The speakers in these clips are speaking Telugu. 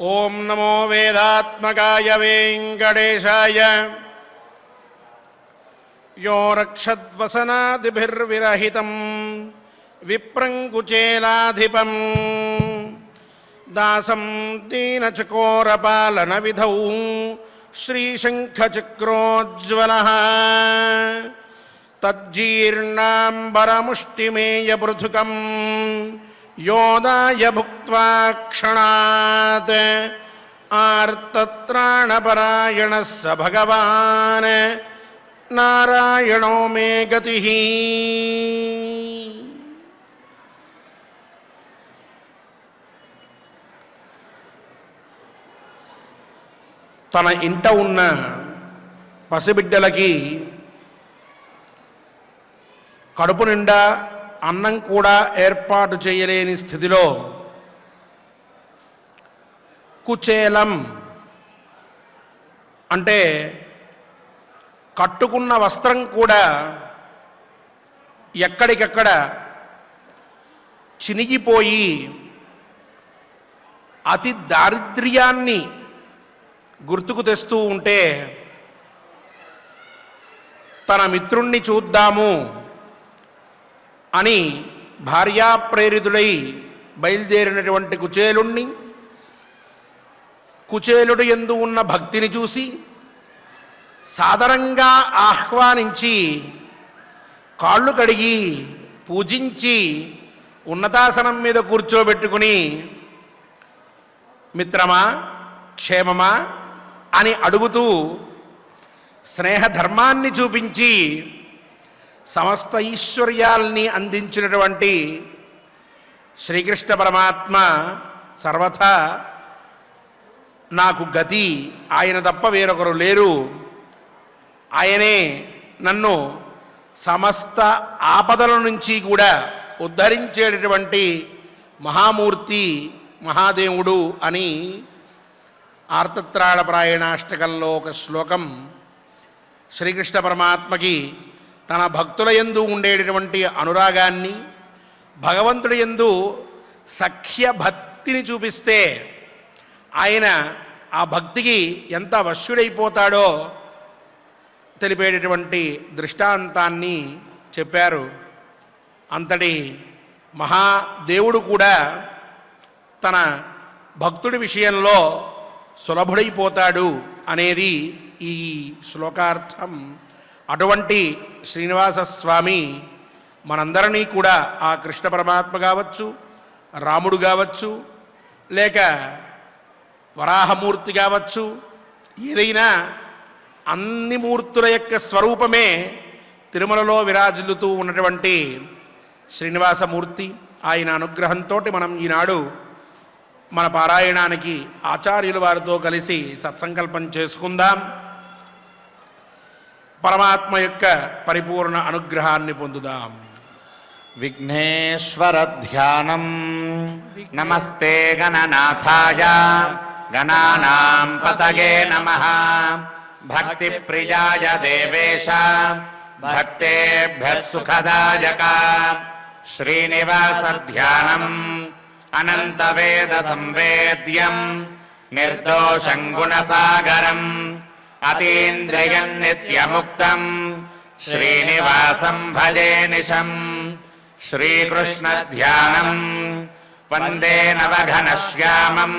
ఓం నమో వేదాత్మకాయ వెంకటేశాయ యో రక్షద్వసనాదిభిర్విరహితం విప్రం కుచేలాధిపం దాసం దీనచకోరపాలన విధౌ శ్రీశంఖచక్రోజ్వలః తజ్జీర్ణాంబరముష్టిమేయపృథుకం యోదాయ భుక్త్వా క్షణాత్ ఆర్తత్రాణపరాయణः స భగవాన్ నారాయణో మే గతిః. తన ఇంట ఉన్న పసిబిడ్డలకి కడుపు నిండా అన్నం కూడా ఏర్పాటు చేయలేని స్థితిలో కుచేలం అంటే కట్టుకున్న వస్త్రం కూడా ఎక్కడికక్కడ చినిగిపోయి అతి దారిద్ర్యాన్ని గుర్తుకు తెస్తూ ఉంటే తన మిత్రుణ్ణి చూద్దాము అని భార్యాప్రేరితుడై బయలుదేరినటువంటి కుచేలుణ్ణి, కుచేలుడు యందు ఉన్న భక్తిని చూసి సాదరంగా ఆహ్వానించి కాళ్ళు కడిగి పూజించి ఉన్నతాసనం మీద కూర్చోబెట్టుకుని మిత్రమా క్షేమమా అని అడుగుతూ స్నేహధర్మాన్ని చూపించి సమస్త ఐశ్వర్యాల్ని అందించినటువంటి శ్రీకృష్ణ పరమాత్మ సర్వథా నాకు గతి, ఆయన తప్ప వేరొకరు లేరు, ఆయనే నన్ను సమస్త ఆపదల నుంచి కూడా ఉద్ధరించేటటువంటి మహామూర్తి మహాదేవుడు అని ఆర్తత్రాణపరాయణాష్టకంలో ఒక శ్లోకం శ్రీకృష్ణ పరమాత్మకి తన భక్తుల యందు ఉండేటటువంటి అనురాగాన్ని, భగవంతుడి యందు సఖ్య భక్తిని చూపిస్తే ఆయన ఆ భక్తికి ఎంత వశ్యుడైపోతాడో తెలిపేటటువంటి దృష్టాంతాన్ని చెప్పారు. అంతటి మహాదేవుడు కూడా తన భక్తుడి విషయంలో సులభుడైపోతాడు అనేది ఈ శ్లోకార్థం. అటువంటి శ్రీనివాసస్వామి మనందరినీ కూడా ఆ కృష్ణ పరమాత్మ కావచ్చు, రాముడు కావచ్చు, లేక వరాహమూర్తి కావచ్చు, ఏదైనా అన్ని మూర్తుల యొక్క స్వరూపమే తిరుమలలో విరాజిల్లుతూ ఉన్నటువంటి శ్రీనివాసమూర్తి. ఆయన అనుగ్రహంతో మనం ఈనాడు మన పారాయణానికి ఆచార్యుల వారితో కలిసి సత్సంకల్పం చేసుకుందాం. పరమాత్మ యొక్క పరిపూర్ణ అనుగ్రహాన్ని పొందుదాం. విఘ్నేశ్వర ధ్యానం. నమస్తే గణనాథాయ గణానాం పతయే నమః. భక్తి ప్రియాయ దేవేశ భక్తేభ్యః సుఖదాయక. శ్రీనివాస ధ్యానం అనంత వేద సంవేద్యం నిర్దోషం గుణసాగరం అతీంద్రియం నిత్యముక్తం శ్రీనివాసం భజే నిశం. శ్రీకృష్ణ ధ్యానం వందే నవఘనశ్యామం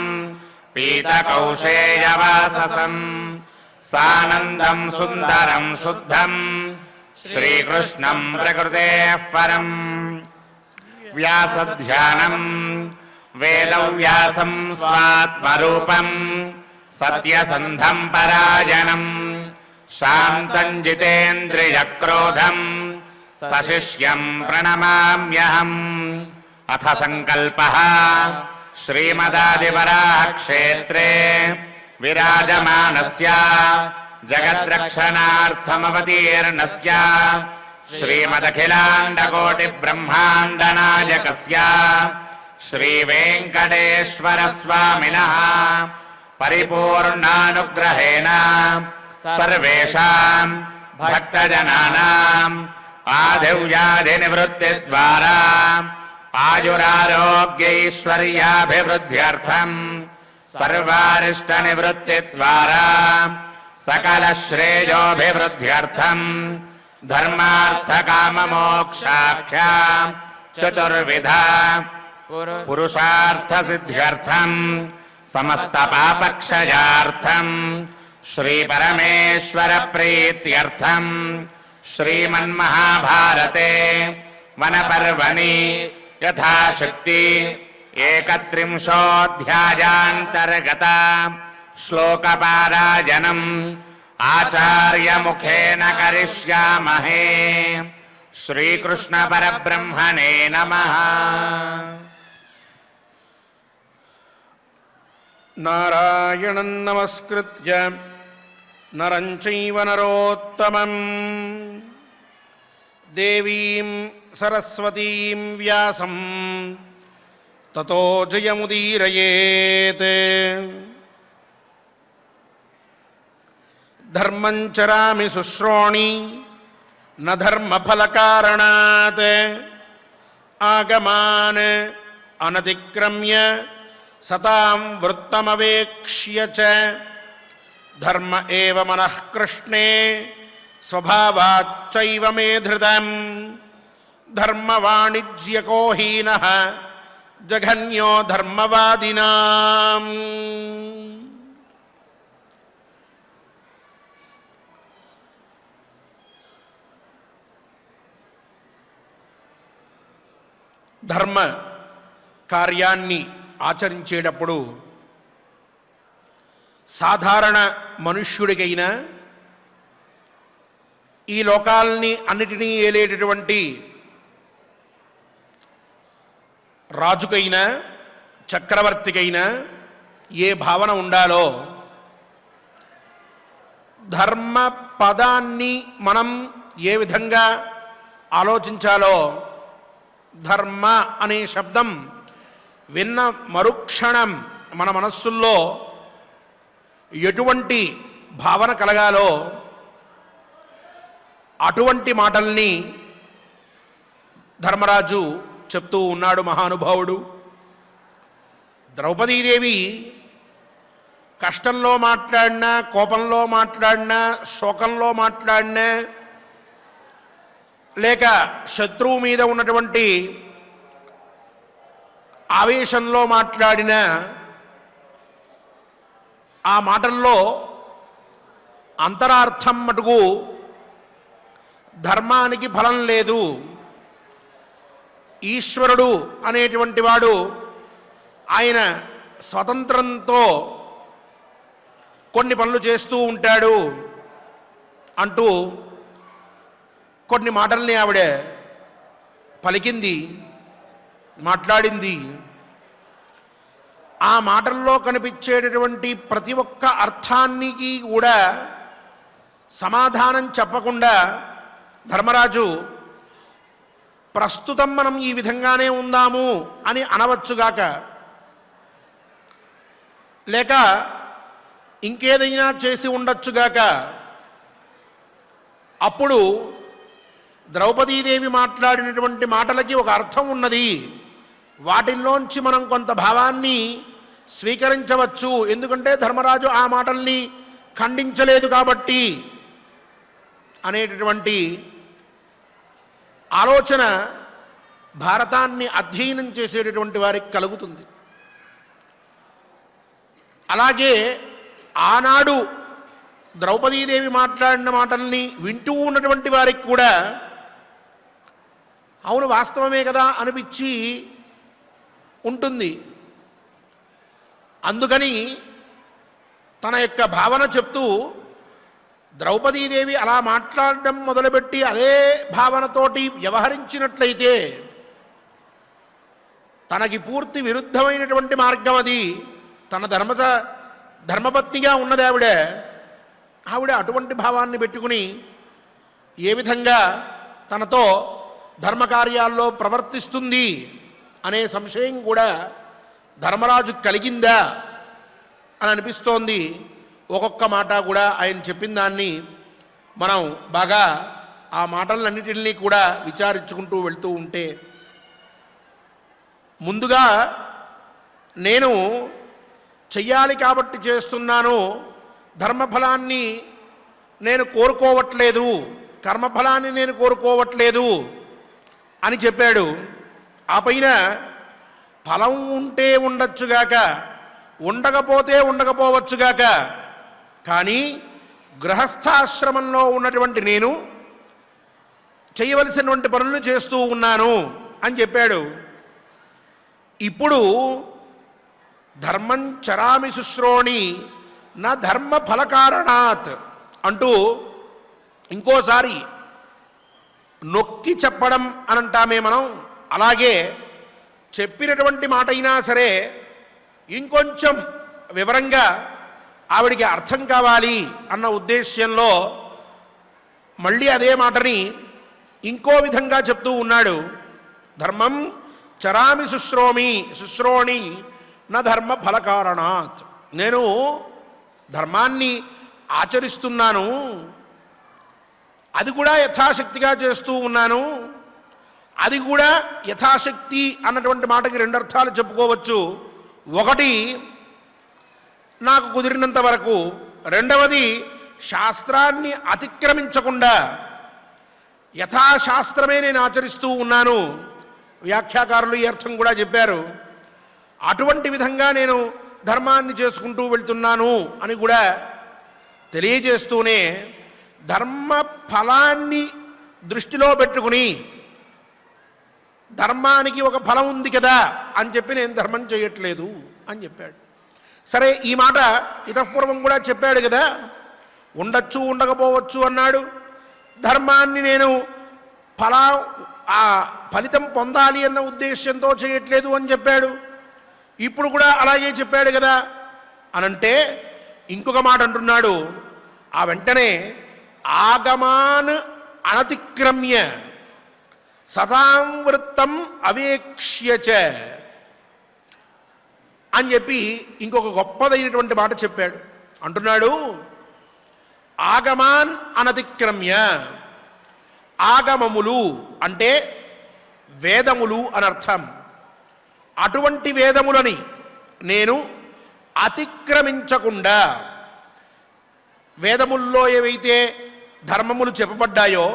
పీతకౌశేయవాససం సానందం సుందరం శుద్ధం శ్రీకృష్ణం ప్రకృతేః పరం. వ్యాసధ్యానం వేదవ్యాసం స్వాత్మరూపం సత్యసంధం పరాయణం శాంతం జితేంద్రియక్రోధం సశిష్యం ప్రణమామ్యహం. అథ సంకల్పః శ్రీమదాదివరాహక్షేత్రే విరాజమానస్య జగద్రక్షణార్థమవతీర్ణస్య శ్రీమదఖిలాండకోటిబ్రహ్మాండనాయకస్య శ్రీవేంకటేశ్వర స్వామినః పరిపూర్ణానుగ్రహేణ సర్వేషాం భక్తజనానాం ఆదివ్యాధి ద్వారా ఆయురారోగ్యైశ్వర్యాభివృద్ధ్యర్థం सर्वारिष्टनिवृत्तिद्वारा सकलश्रेयोभिवृद्ध्यर्थम् धर्मार्थकाममोक्षाख्या चतुर्विधा पुरुषार्थसिद्ध्यर्थम् समस्तपापक्षयार्थम् श्रीपरमेश्वरप्रीत्यर्थम् श्रीमन्महाभारते वनपर्वणि यथाशक्ति 31 श्लोकपारायणम् आचार्यमुखेन करिष्यामहे। श्रीकृष्णपरब्रह्मणे नमः। नारायणं नमस्कृत्य नरं चैव नरोत्तमं देवीं सरस्वतीं व्यासं ततो जयमुदीरयेत्। धर्मं चरामि शुश्रोणि न धर्मफलकारणात् आगमान् अनतिक्रम्य सतां वृत्तमवेक्ष्य च धर्म एव मनः कृष्णे स्वभावाच्चैव मे धृतम् धर्मवाणिज्यको हीनः जघन्यो धर्मवादिनाम्। ధర్మ కార్యాన్ని ఆచరించేటప్పుడు సాధారణ మనుష్యుడికైనా ఈ లోకాల్ని అన్నిటినీ ఏలేటటువంటి రాజుకైనా చక్రవర్తికైనా ఏ భావన ఉండాలో ధర్మ పదాన్ని మనం ఏ విధంగా ఆలోచించాలో ధర్మ అనే శబ్దం విన్న మరుక్షణం మన మనస్సుల్లో ఎటువంటి భావన కలగాలో అటువంటి మాటల్ని ధర్మరాజు చెప్తూ ఉన్నాడు మహానుభావుడు. ద్రౌపదీదేవి కష్టంలో మాట్లాడినా, కోపంలో మాట్లాడినా, శోకంలో మాట్లాడినా, లేక శత్రువు మీద ఉన్నటువంటి ఆవేశంలో మాట్లాడిన ఆ మాటల్లో అంతరార్థం మటుకు ధర్మానికి ఫలం లేదు, ఈశ్వరుడు అనేటువంటి వాడు ఆయన స్వతంత్రంతో కొన్ని పనులు చేస్తూ ఉంటాడు అంటూ కొన్ని మాటల్ని ఆవిడ పలికింది, మాట్లాడింది. ఆ మాటల్లో కనిపించేటటువంటి ప్రతి ఒక్క అర్థానికి కూడా సమాధానం చెప్పకుండా ధర్మరాజు ప్రస్తుతం మనం ఈ విధంగానే ఉందాము అని అనవచ్చుగాక, లేక ఇంకేదైనా చేసి ఉండొచ్చుగాక. అప్పుడు ద్రౌపదీదేవి మాట్లాడినటువంటి మాటలకి ఒక అర్థం ఉన్నది, వాటిల్లోంచి మనం కొంత భావాన్ని స్వీకరించవచ్చు, ఎందుకంటే ధర్మరాజు ఆ మాటల్ని ఖండించలేదు కాబట్టి అనేటటువంటి ఆలోచన భారతాన్ని అధ్యయనం చేసేటటువంటి వారికి కలుగుతుంది. అలాగే ఆనాడు ద్రౌపదీదేవి మాట్లాడిన మాటల్ని వింటూ ఉన్నటువంటి వారికి కూడా అవును వాస్తవమే కదా అనిపించి ఉంటుంది. అందుకని తన యొక్క భావన చెప్తూ ద్రౌపదీదేవి అలా మాట్లాడడం మొదలుపెట్టి అదే భావనతోటి వ్యవహరించినట్లయితే తనకి పూర్తి విరుద్ధమైనటువంటి మార్గం అది. తన ధర్మపత్నిగా ఉన్నది ఆవిడ అటువంటి భావాన్ని పెట్టుకుని ఏ విధంగా తనతో ధర్మకార్యాల్లో ప్రవర్తిస్తుంది అనే సంశయం కూడా ధర్మరాజు కలిగిందా అని అనిపిస్తోంది. ఒక్కొక్క మాట కూడా ఆయన చెప్పిన దాన్ని మనం బాగా ఆ మాటలన్నిటిని కూడా విచారించుకుంటూ వెళ్తూ ఉంటే, ముందుగా నేను చెయ్యాలి కాబట్టి చేస్తున్నాను, ధర్మఫలాన్ని నేను కోరుకోవట్లేదు, కర్మఫలాన్ని నేను కోరుకోవట్లేదు అని చెప్పాడు. ఆ పైన ఫలం ఉంటే ఉండొచ్చుగాక, ఉండకపోతే ఉండకపోవచ్చుగాక, కానీ గృహస్థాశ్రమంలో ఉన్నటువంటి నేను చేయవలసినటువంటి పనులు చేస్తూ ఉన్నాను అని చెప్పాడు. ఇప్పుడు ధర్మం చరామి శుశ్రోణి నా ధర్మ ఫలకారణాత్ అంటూ ఇంకోసారి నొక్కి చెప్పడం అని అంటామే మనం, అలాగే చెప్పినటువంటి మాట అయినా సరే ఇంకొంచెం వివరంగా ఆవిడికి అర్థం కావాలి అన్న ఉద్దేశ్యంలో మళ్ళీ అదే మాటని ఇంకో విధంగా చెప్తూ ఉన్నాడు. ధర్మం చరామి శుశ్రోణి నా ధర్మ ఫలకారణాత్, నేను ధర్మాన్ని ఆచరిస్తున్నాను, అది కూడా యథాశక్తిగా చేస్తూ ఉన్నాను. అది కూడా యథాశక్తి అన్నటువంటి మాటకి రెండు అర్థాలు చెప్పుకోవచ్చు. ఒకటి నాకు కుదిరినంత వరకు, రెండవది శాస్త్రాన్ని అతిక్రమించకుండా యథాశాస్త్రమే నేను ఆచరిస్తూ ఉన్నాను. వ్యాఖ్యాకారులు ఈ అర్థం కూడా చెప్పారు. అటువంటి విధంగా నేను ధర్మాన్ని చేసుకుంటూ వెళ్తున్నాను అని కూడా తెలియజేస్తూనే ధర్మ ఫలాన్ని దృష్టిలో పెట్టుకుని ధర్మానికి ఒక ఫలం ఉంది కదా అని చెప్పి నేను ధర్మం చేయట్లేదు అని చెప్పాడు. సరే, ఈ మాట ఇతఃపూర్వం కూడా చెప్పాడు కదా, ఉండొచ్చు ఉండకపోవచ్చు అన్నాడు. ధర్మాన్ని నేను ఫలితం పొందాలి అన్న ఉద్దేశంతో చేయట్లేదు అని చెప్పాడు. ఇప్పుడు కూడా అలాగే చెప్పాడు కదా అనంటే ఇంకొక మాట అంటున్నాడు. ఆ వెంటనే ఆగమాన్ అనతిక్రమ్య సదాంవృత్తం అవేక్ష్యచ అని చెప్పి ఇంకొక గొప్పదైనటువంటి మాట చెప్పాడు. అంటున్నాడు, ఆగమాన్ అనతిక్రమ్య, ఆగమములు అంటే వేదములు అనర్థం. అటువంటి వేదములని నేను అతిక్రమించకుండా, వేదముల్లో ఏవైతే ధర్మములు చెప్పబడ్డాయో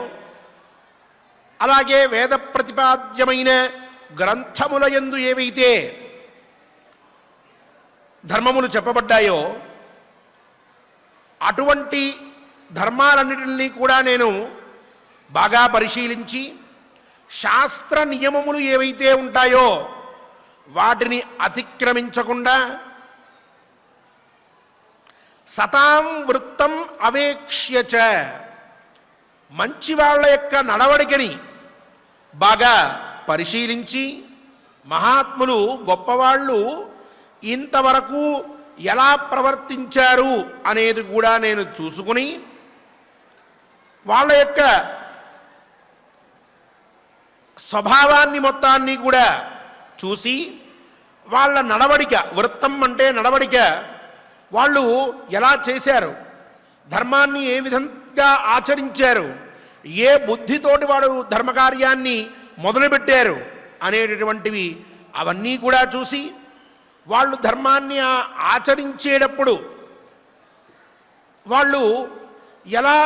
అలాగే వేద ప్రతిపాద్యమైన గ్రంథముల యందు ఏవైతే ధర్మములు చెప్పబడ్డాయో అటువంటి ధర్మాలన్నిటినీ కూడా నేను బాగా పరిశీలించి శాస్త్ర నియమములు ఏవైతే ఉంటాయో వాటిని అతిక్రమించకుండా సతాం వృత్తం అవేక్ష్యచ, మంచి వాళ్ళ యొక్క నడవడికని బాగా పరిశీలించి, మహాత్ములు గొప్పవాళ్ళు ఇంతవరకు ఎలా ప్రవర్తించారు అనేది కూడా నేను చూసుకుని, వాళ్ళ యొక్క స్వభావాన్ని మొత్తాన్ని కూడా చూసి, వాళ్ళ నడవడిక, వృత్తం అంటే నడవడిక, వాళ్ళు ఎలా చేశారు, ధర్మాన్ని ఏ విధంగా ఆచరించారు, ఏ బుద్ధితోటి వాడు ధర్మకార్యాన్ని మొదలుపెట్టారు అనేటటువంటివి అవన్నీ కూడా చూసి, వాళ్ళు ధర్మాన్ని ఆచరించేటప్పుడు వాళ్ళు ఎలా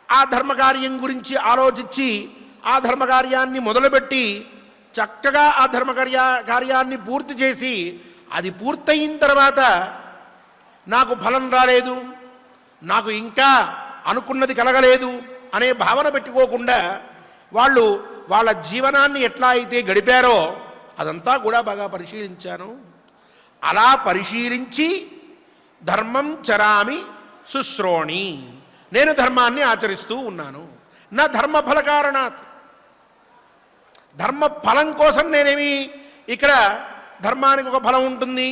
ఆ ధర్మకార్యం గురించి ఆలోచించి ఆ ధర్మకార్యాన్ని మొదలుపెట్టి చక్కగా ఆ కార్యాన్ని పూర్తి చేసి, అది పూర్తయిన తర్వాత నాకు ఫలం రాలేదు, నాకు ఇంకా అనుకున్నది కలగలేదు అనే భావన పెట్టుకోకుండా వాళ్ళు వాళ్ళ జీవనాన్ని ఎట్లా అయితే గడిపారో అదంతా కూడా బాగా పరిశీలించాను. అలా పరిశీలించి ధర్మం చరామి శుశ్రోణి, నేను ధర్మాన్ని ఆచరిస్తూ ఉన్నాను. నా ధర్మఫల కారణాత్, ధర్మ ఫలం కోసం నేనేమి ఇక్కడ ధర్మానికి ఒక ఫలం ఉంటుంది,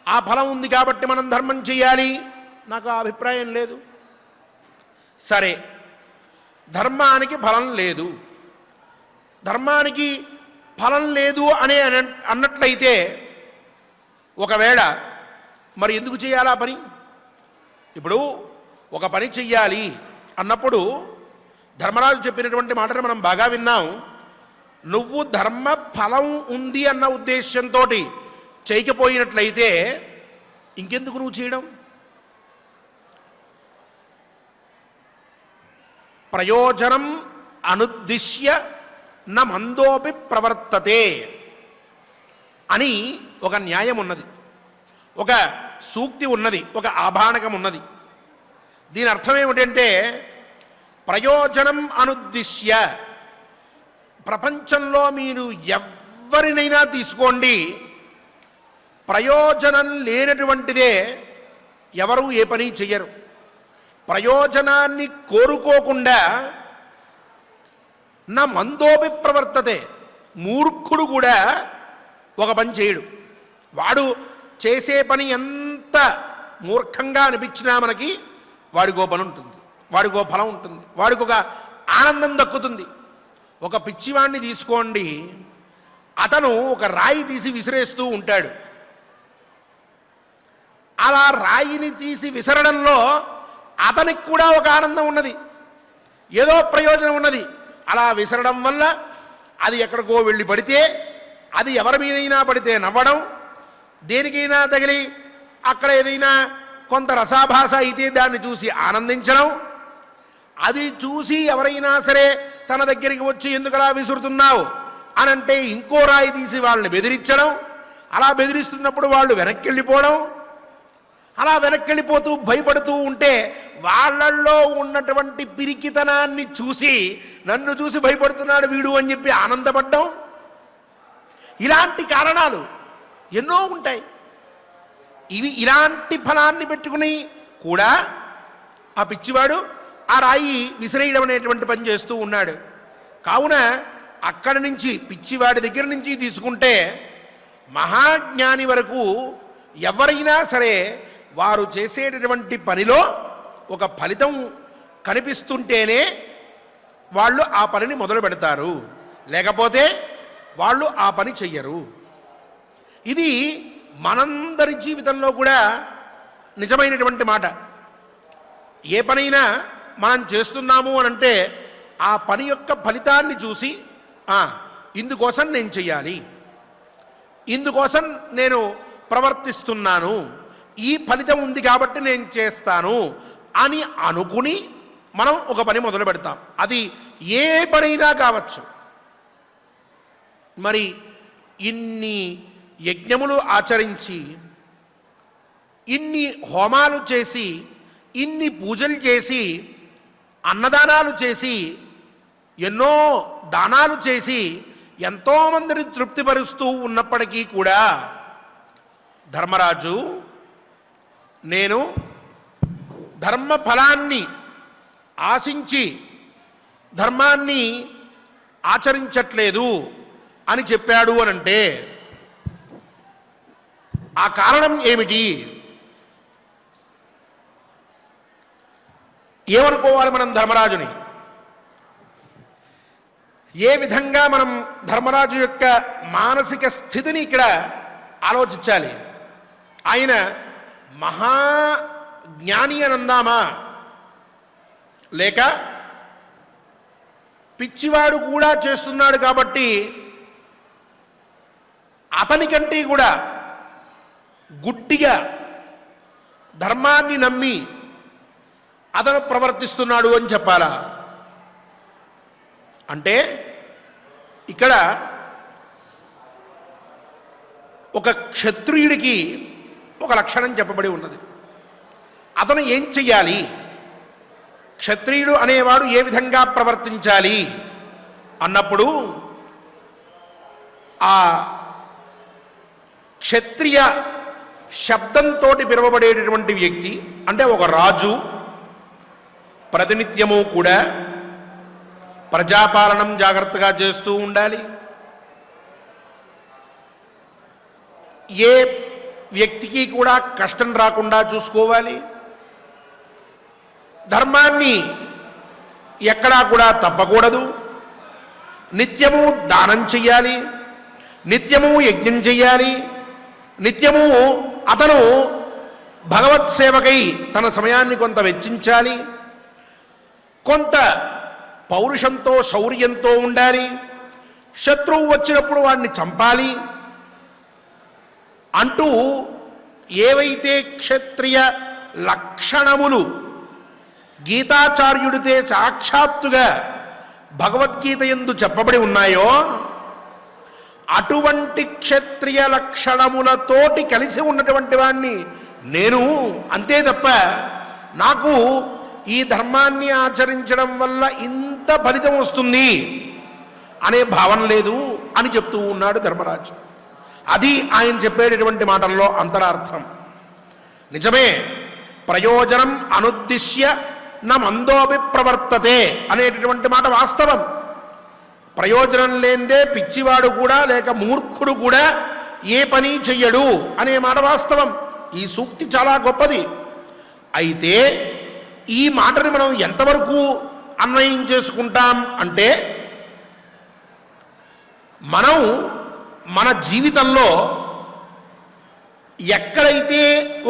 ఆ ఫలం ఉంది కాబట్టి మనం ధర్మం చేయాలి, నాకు ఆ అభిప్రాయం లేదు. సరే, ధర్మానికి ఫలం లేదు, ధర్మానికి ఫలం లేదు అన్నట్లయితే ఒకవేళ మరి ఎందుకు చేయాలా పని? ఇప్పుడు ఒక పని చెయ్యాలి అన్నప్పుడు ధర్మరాజు చెప్పినటువంటి మాటను మనం బాగా విన్నాం. నువ్వు ధర్మ ఫలం ఉంది అన్న ఉద్దేశంతో చేయకపోయినట్లయితే ఇంకెందుకు నువ్వు చేయడం? ప్రయోజనం అనుద్దిశ్య న మందోపి ప్రవర్తతే అని ఒక న్యాయం ఉన్నది, ఒక సూక్తి ఉన్నది, ఒక ఆభాణకం ఉన్నది. దీని అర్థం ఏమిటంటే ప్రయోజనం అనుద్దిశ్య, ప్రపంచంలో మీరు ఎవరినైనా తీసుకోండి, ప్రయోజనం లేనటువంటిదే ఎవరు ఏ పని చెయ్యరు. ప్రయోజనాన్ని కోరుకోకుండా నా మందోపి ప్రవర్తతే, మూర్ఖుడు కూడా ఒక పని చేయడు. వాడు చేసే పని ఎంత మూర్ఖంగా అనిపించినా మనకి వాడికో పని ఉంటుంది, వాడికో ఫలం ఉంటుంది, వాడికి ఒక ఆనందం దక్కుతుంది. ఒక పిచ్చివాడిని తీసుకోండి, అతను ఒక రాయి తీసి విసిరేస్తూ ఉంటాడు. అలా రాయిని తీసి విసరడంలో అతనికి కూడా ఒక ఆనందం ఉన్నది, ఏదో ప్రయోజనం ఉన్నది. అలా విసరడం వల్ల అది ఎక్కడికో వెళ్ళి పడితే, అది ఎవరి మీదైనా పడితే నవ్వడం, దేనికైనా తగిలి అక్కడ ఏదైనా కొంత రసాభాస అయితే దాన్ని చూసి ఆనందించడం, అది చూసి ఎవరైనా సరే తన దగ్గరికి వచ్చి ఎందుకలా విసురుతున్నావు అనంటే ఇంకో రాయి తీసి వాళ్ళని బెదిరించడం, అలా బెదిరిస్తున్నప్పుడు వాళ్ళు వెనక్కి వెళ్ళిపోవడం, అలా వెనక్కి వెళ్ళిపోతూ భయపడుతూ ఉంటే వాళ్ళల్లో ఉన్నటువంటి పిరికితనాన్ని చూసి నన్ను చూసి భయపడుతున్నాడు వీడు అని చెప్పి ఆనందపడ్డం. ఇలాంటి కారణాలు ఎన్నో ఉంటాయి. ఇలాంటి ఫలాన్ని పెట్టుకుని కూడా ఆ పిచ్చివాడు ఆ రాయి విసిరేయడం అనేటువంటి పని చేస్తూ ఉన్నాడు. కావున అక్కడి నుంచి పిచ్చివాడి దగ్గర నుంచి తీసుకుంటే మహాజ్ఞాని వరకు ఎవరైనా సరే వారు చేసేటటువంటి పనిలో ఒక ఫలితం కనిపిస్తుంటేనే వాళ్ళు ఆ పనిని మొదలు పెడతారు, లేకపోతే వాళ్ళు ఆ పని చెయ్యరు. ఇది మనందరి జీవితంలో కూడా నిజమైనటువంటి మాట. ఏ పనైనా మనం చేస్తున్నాము అనంటే ఆ పని యొక్క ఫలితాన్ని చూసి ఇందుకోసం నేను చెయ్యాలి, ఇందుకోసం నేను ప్రవర్తిస్తున్నాను, ఈ ఫలితం ఉంది కాబట్టి నేను చేస్తాను అని అనుకుని మనం ఒక పని మొదలు పెడతాం. అది ఏ పనైనా కావచ్చు. మరి ఇన్ని యజ్ఞములు ఆచరించి, ఇన్ని హోమాలు చేసి, ఇన్ని పూజలు చేసి, అన్నదానాలు చేసి, ఎన్నో దానాలు చేసి ఎంతోమందిని తృప్తిపరుస్తూ ఉన్నప్పటికీ కూడా ధర్మరాజు నేను ధర్మ ఫలాన్ని ఆశించి ధర్మాన్ని ఆచరించట్లేదు అని చెప్పాడు అనంటే ఆ కారణం ఏమిటి? ఏమనుకోవాలి మనం ధర్మరాజుని? ఏ విధంగా మనం ధర్మరాజు యొక్క మానసిక స్థితిని ఇక్కడ ఆలోచించాలి. ఆయన మహాజ్ఞాని అని అందామా, లేక పిచ్చివాడు కూడా చేస్తున్నాడు కాబట్టి అతనికంటే కూడా గుడ్డిగా ధర్మాన్ని నమ్మి అతను ప్రవర్తిస్తున్నాడు అని చెప్పాలా? అంటే ఇక్కడ ఒక క్షత్రియుడికి ఒక లక్షణం చెప్పబడి ఉన్నది. అతను ఏం చెయ్యాలి, క్షత్రియుడు అనేవాడు ఏ విధంగా ప్రవర్తించాలి అన్నప్పుడు ఆ క్షత్రియ శబ్దంతో పిలువబడేటటువంటి వ్యక్తి అంటే ఒక రాజు ప్రతినిత్యము కూడా ప్రజాపాలనం జాగ్రత్తగా చేస్తూ ఉండాలి. ఏ వ్యక్తికి కూడా కష్టం రాకుండా చూసుకోవాలి. ధర్మాన్ని ఎక్కడా కూడా తప్పకూడదు. నిత్యము దానం చెయ్యాలి, నిత్యము యజ్ఞం చెయ్యాలి, నిత్యము అతను భగవత్ సేవకై తన సమయాన్ని కొంత వెచ్చించాలి, కొంత పౌరుషంతో శౌర్యంతో ఉండాలి, శత్రువు వచ్చినప్పుడు వాడిని చంపాలి అంటూ ఏవైతే క్షత్రియ లక్షణములు గీతాచార్యుడితే సాక్షాత్తుగా భగవద్గీత యందు చెప్పబడి ఉన్నాయో అటువంటి క్షత్రియ లక్షణములతోటి కలిసి ఉన్నటువంటి వాణ్ణి నేను. అంతే తప్ప నాకు ఈ ధర్మాన్ని ఆచరించడం వల్ల ఇంత ఫలితం వస్తుంది అనే భావన లేదు అని చెప్తూ ఉన్నాడు ధర్మరాజు. అది ఆయన చెప్పేటటువంటి మాటల్లో అంతరార్థం. నిజమే, ప్రయోజనం అనుద్దిశ్య న మందోపి ప్రవర్తతే అనేటటువంటి మాట వాస్తవం. ప్రయోజనం లేనిదే పిచ్చివాడు కూడా లేక మూర్ఖుడు కూడా ఏ పని చెయ్యడు అనే మాట వాస్తవం. ఈ సూక్తి చాలా గొప్పది. అయితే ఈ మాటని మనం ఎంతవరకు అన్వయం చేసుకుంటాం అంటే, మనం మన జీవితంలో ఎక్కడైతే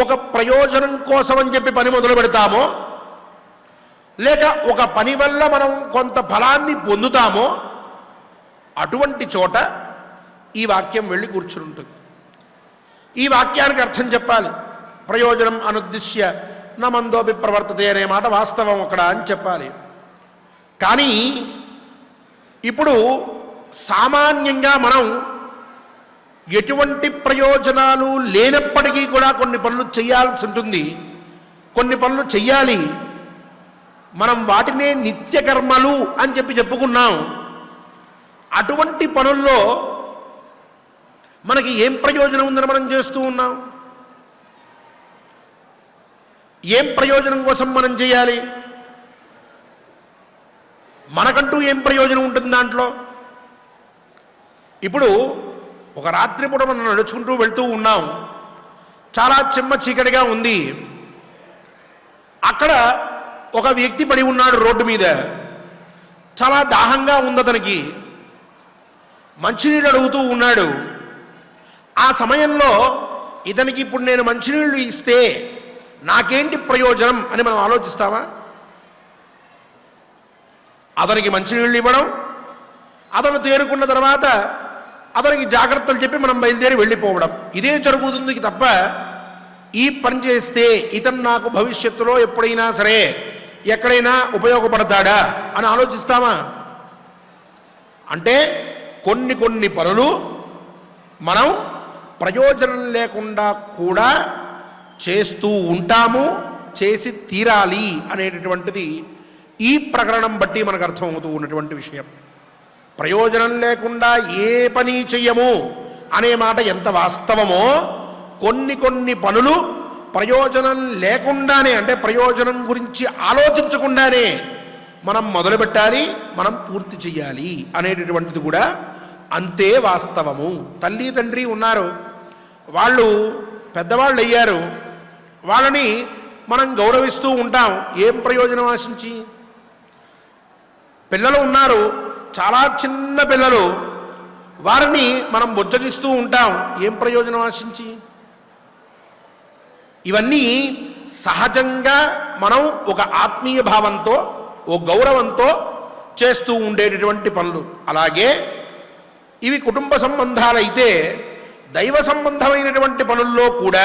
ఒక ప్రయోజనం కోసం అని చెప్పి పని మొదలు పెడతామో లేక ఒక పని వల్ల మనం కొంత ఫలాన్ని పొందుతామో అటువంటి చోట ఈ వాక్యం వెళ్ళి కూర్చుని ఉంటుంది. ఈ వాక్యానికి అర్థం చెప్పాలి. ప్రయోజనం అనుద్దిశ్య న మందోపి ప్రవర్తతే అనే మాట వాస్తవం అక్కడ అని చెప్పాలి. కానీ ఇప్పుడు సామాన్యంగా మనం ఎటువంటి ప్రయోజనాలు లేనప్పటికీ కూడా కొన్ని పనులు చేయాల్సి ఉంటుంది, కొన్ని పనులు చెయ్యాలి. మనం వాటినే నిత్యకర్మలు అని చెప్పి చెప్పుకున్నాం. అటువంటి పనుల్లో మనకి ఏం ప్రయోజనం ఉందని మనం చేస్తూ ఉన్నాం? ఏం ప్రయోజనం కోసం మనం చేయాలి? మనకంటూ ఏం ప్రయోజనం ఉంటుంది దాంట్లో? ఇప్పుడు ఒక రాత్రిపూట మనం నడుచుకుంటూ వెళ్తూ ఉన్నాం, చాలా చిమ్మ చీకటిగా ఉంది. అక్కడ ఒక వ్యక్తి పడి ఉన్నాడు రోడ్డు మీద, చాలా దాహంగా ఉంది అతనికి, మంచినీళ్ళు అడుగుతూ ఉన్నాడు. ఆ సమయంలో ఇతనికి ఇప్పుడు నేను మంచినీళ్ళు ఇస్తే నాకేంటి ప్రయోజనం అని మనం ఆలోచిస్తామా? అతనికి మంచినీళ్ళు ఇవ్వడం, అతను తేరుకున్న తర్వాత అతనికి జాగ్రత్తలు చెప్పి మనం బయలుదేరి వెళ్ళిపోవడం, ఇదే జరుగుతుంది తప్ప ఈ పని చేస్తే ఇతను నాకు భవిష్యత్తులో ఎప్పుడైనా సరే ఎక్కడైనా ఉపయోగపడతాడా అని ఆలోచిస్తామా? అంటే కొన్ని పనులు మనం ప్రయోజనం లేకుండా కూడా చేస్తూ ఉంటాము, చేసి తీరాలి అనేటటువంటిది ఈ ప్రకరణం బట్టి మనకు అర్థమవుతూ ఉన్నటువంటి విషయం. ప్రయోజనం లేకుండా ఏ పని చెయ్యము అనే మాట ఎంత వాస్తవమో, కొన్ని పనులు ప్రయోజనం లేకుండానే, అంటే ప్రయోజనం గురించి ఆలోచించకుండానే మనం మొదలుపెట్టాలి, మనం పూర్తి చెయ్యాలి అనేటటువంటిది కూడా అంతే వాస్తవము. తల్లి తండ్రి ఉన్నారు, వాళ్ళు పెద్దవాళ్ళు అయ్యారు, వాళ్ళని మనం గౌరవిస్తూ ఉంటాం. ఏం ప్రయోజనం ఆశించి? పిల్లలు ఉన్నారు, చాలా చిన్న పిల్లలు, వారిని మనం బుజ్జగిస్తూ ఉంటాం. ఏం ప్రయోజనం ఆశించి? ఇవన్నీ సహజంగా మనం ఒక ఆత్మీయ భావంతో, ఓ గౌరవంతో చేస్తూ ఉండేటటువంటి పనులు. అలాగే ఇవి కుటుంబ సంబంధాలైతే దైవ సంబంధమైనటువంటి పనుల్లో కూడా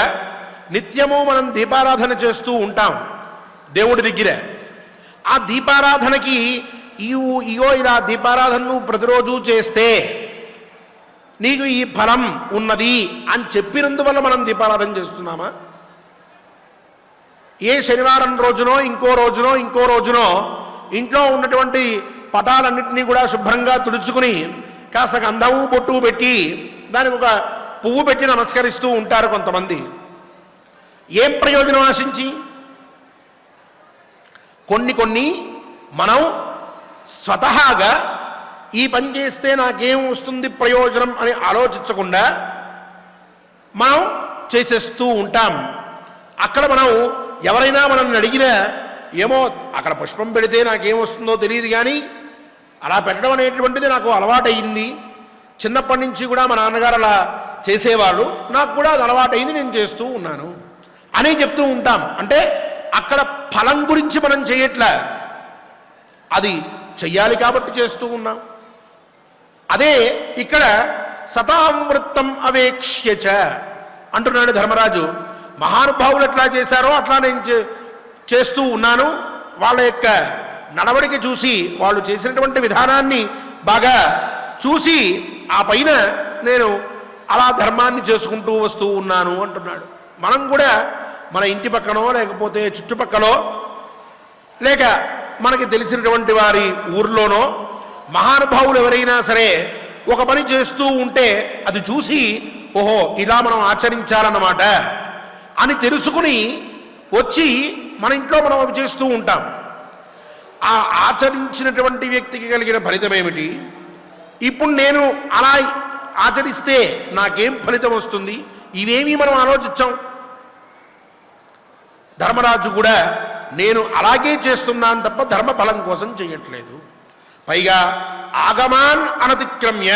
నిత్యము మనం దీపారాధన చేస్తూ ఉంటాం దేవుడి దగ్గర. ఆ దీపారాధనకి ఇగో ఇలా దీపారాధనను ప్రతిరోజు చేస్తే నీకు ఈ ఫలం ఉన్నది అని చెప్పినందువల్ల మనం దీపారాధన చేస్తున్నామా? ఏ శనివారం రోజునో ఇంకో రోజునో ఇంట్లో ఉన్నటువంటి పటాలన్నింటినీ కూడా శుభ్రంగా తుడుచుకుని కాస్త గంధము బొట్టు పెట్టి దానికి ఒక పువ్వు పెట్టి నమస్కరిస్తూ ఉంటారు కొంతమంది. ఏం ప్రయోజనం ఆశించి? కొన్ని మనం స్వతహాగా ఈ పని చేస్తే నాకేం వస్తుంది ప్రయోజనం అని ఆలోచించకుండా మనం చేసేస్తూ ఉంటాం. అక్కడ మనం ఎవరైనా మనల్ని అడిగినా ఏమో అక్కడ పుష్పం పెడితే నాకేం వస్తుందో తెలియదు, కానీ అలా పెట్టడం అనేటువంటిది నాకు అలవాటయింది, చిన్నప్పటి నుంచి కూడా మా నాన్నగారు అలా చేసేవాళ్ళు, నాకు కూడా అది అలవాటైంది, నేను చేస్తూ ఉన్నాను అని చెప్తూ ఉంటాం. అంటే అక్కడ ఫలం గురించి మనం చేయట్లే, అది చెయ్యాలి కాబట్టి చేస్తూ ఉన్నాం. అదే ఇక్కడ సతామృతం అవేక్ష్యచ అంటున్నాడు ధర్మరాజు. మహానుభావులు ఎట్లా చేశారో అట్లా నేను చేస్తూ ఉన్నాను. వాళ్ళ యొక్క నడవడిక చూసి వాళ్ళు చేసినటువంటి విధానాన్ని బాగా చూసి ఆ పైన నేను అలా ధర్మాన్ని చేసుకుంటూ వస్తూ ఉన్నాను అంటున్నాడు. మనం కూడా మన ఇంటి పక్కనో లేకపోతే చుట్టుపక్కలో లేక మనకి తెలిసినటువంటి వారి ఊర్లోనో మహానుభావులు ఎవరైనా సరే ఒక పని చేస్తూ ఉంటే అది చూసి ఓహో ఇలా మనం ఆచరించాలన్నమాట అని తెలుసుకుని వచ్చి మన ఇంట్లో మనం అవి చేస్తూ ఉంటాం. ఆ ఆచరించినటువంటి వ్యక్తికి కలిగిన ఫలితం ఏమిటి? ఇప్పుడు నేను అలా ఆచరిస్తే నాకేం ఫలితం వస్తుంది? ఇవేమీ మనం ఆలోచించాం. ధర్మరాజు కూడా నేను అలాగే చేస్తున్నాను తప్ప ధర్మ ఫలం కోసం చేయట్లేదు. పైగా ఆగమాన్ అనతిక్రమ్య,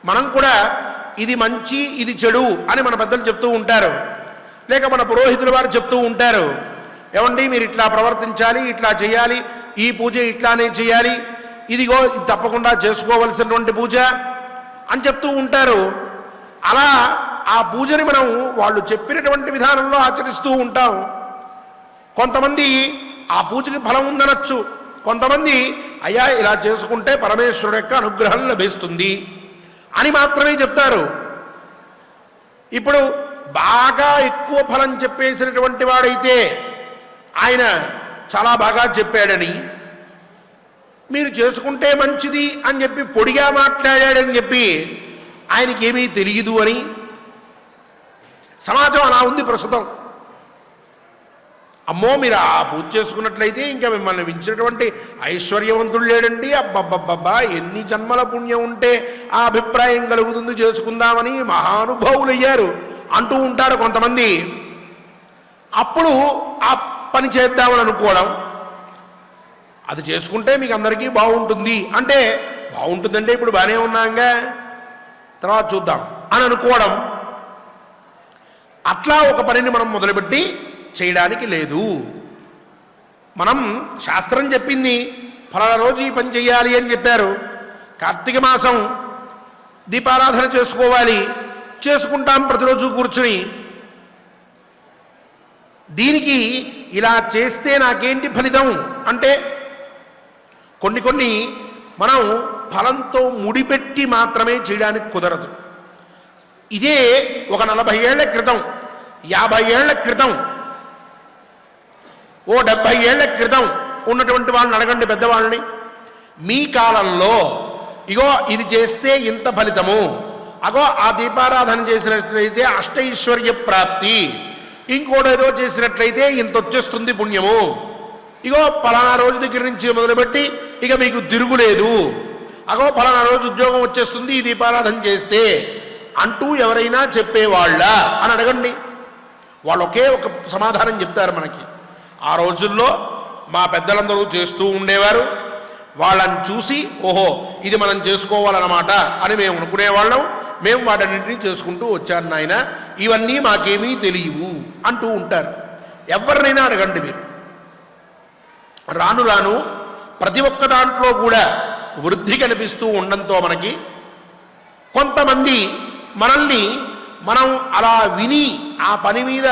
మనం కూడా ఇది మంచి ఇది చెడు అని మన పెద్దలు చెప్తూ ఉంటారు, లేక మన పురోహితుల వారు చెప్తూ ఉంటారు. ఏమండి మీరు ఇట్లా ప్రవర్తించాలి, ఇట్లా చేయాలి, ఈ పూజ ఇట్లానే చేయాలి, ఇదిగో ఇది తప్పకుండా చేసుకోవలసినటువంటి పూజ అని చెప్తూ ఉంటారు. అలా ఆ పూజని మనం వాళ్ళు చెప్పినటువంటి విధానంలో ఆచరిస్తూ ఉంటాం. కొంతమంది ఆ పూజకి ఫలం ఉందనొచ్చు, కొంతమంది అయ్యా ఇలా చేసుకుంటే పరమేశ్వరుడు యొక్క అనుగ్రహం లభిస్తుంది అని మాత్రమే చెప్తారు. ఇప్పుడు బాగా ఎక్కువ ఫలం చెప్పేసినటువంటి వాడైతే ఆయన చాలా బాగా చెప్పాడని, మీరు చేసుకుంటే మంచిది అని చెప్పి పొడిగా మాట్లాడాడని చెప్పి ఆయనకి ఏమీ తెలియదు అని సమాజం అలా ఉంది ప్రస్తుతం. అమ్మో మీరు ఆ పూజ చేసుకున్నట్లయితే ఇంకా మిమ్మల్ని మించినటువంటి ఐశ్వర్యవంతుడు లేడండి, అబ్బబ్బబ్బబ్బా ఎన్ని జన్మల పుణ్యం ఉంటే ఆ అభిప్రాయం కలుగుతుంది చేసుకుందామని మహానుభావులు అయ్యారు అంటూ ఉంటారు కొంతమంది. అప్పుడు ఆ పని చేద్దామని అనుకోవడం, అది చేసుకుంటే మీకు అందరికీ బాగుంటుంది అంటే బాగుంటుందంటే ఇప్పుడు బాగానే ఉన్నాంగా తర్వాత చూద్దాం అని అనుకోవడం, అట్లా ఒక పనిని మనం మొదలుపెట్టి చేయడానికి లేదు. మనం శాస్త్రం చెప్పింది ఫలానా రోజు ఈ పని చేయాలి అని చెప్పారు. కార్తీక మాసం దీపారాధన చేసుకోవాలి, చేసుకుంటాం ప్రతిరోజు కూర్చుని. దీనికి ఇలా చేస్తే నాకేంటి ఫలితం అంటే కొన్ని మనం ఫలంతో ముడిపెట్టి మాత్రమే చేయడానికి కుదరదు. ఇదే ఒక 40 ఏళ్ల క్రితం, 50 ఏళ్ల క్రితం, 70 ఏళ్ల క్రితం ఉన్నటువంటి వాళ్ళని అడగండి పెద్దవాళ్ళని. మీ కాలంలో ఇగో ఇది చేస్తే ఇంత ఫలితము, అగో ఆ దీపారాధన చేసినట్లయితే అష్టైశ్వర్య ప్రాప్తి, ఇంకోటేదో చేసినట్లయితే ఇంత వచ్చేస్తుంది పుణ్యము, ఇగో ఫలానా రోజు దగ్గర నుంచి మొదలుపెట్టి ఇక మీకు తిరుగులేదు, అగో ఫలానా రోజు ఉద్యోగం వచ్చేస్తుంది ఈ దీపారాధన చేస్తే అంటూ ఎవరైనా చెప్పేవాళ్ళ అని అడగండి. వాళ్ళు ఒకే ఒక సమాధానం చెప్తారు మనకి. ఆ రోజుల్లో మా పెద్దలందరూ చేస్తూ ఉండేవారు, వాళ్ళని చూసి ఓహో ఇది మనం చేసుకోవాలన్నమాట అని మేము అనుకునేవాళ్ళం, మేము వాటన్నింటినీ చేసుకుంటూ వచ్చాను నాయన, ఇవన్నీ మాకేమీ తెలియవు అంటూ ఉంటారు. ఎవరినైనా అడగండి మీరు. రాను రాను ప్రతి ఒక్క దాంట్లో కూడా వృద్ధి కనిపిస్తూ ఉండడంతో మనకి కొంతమంది మనల్ని మనం అలా విని ఆ పని మీద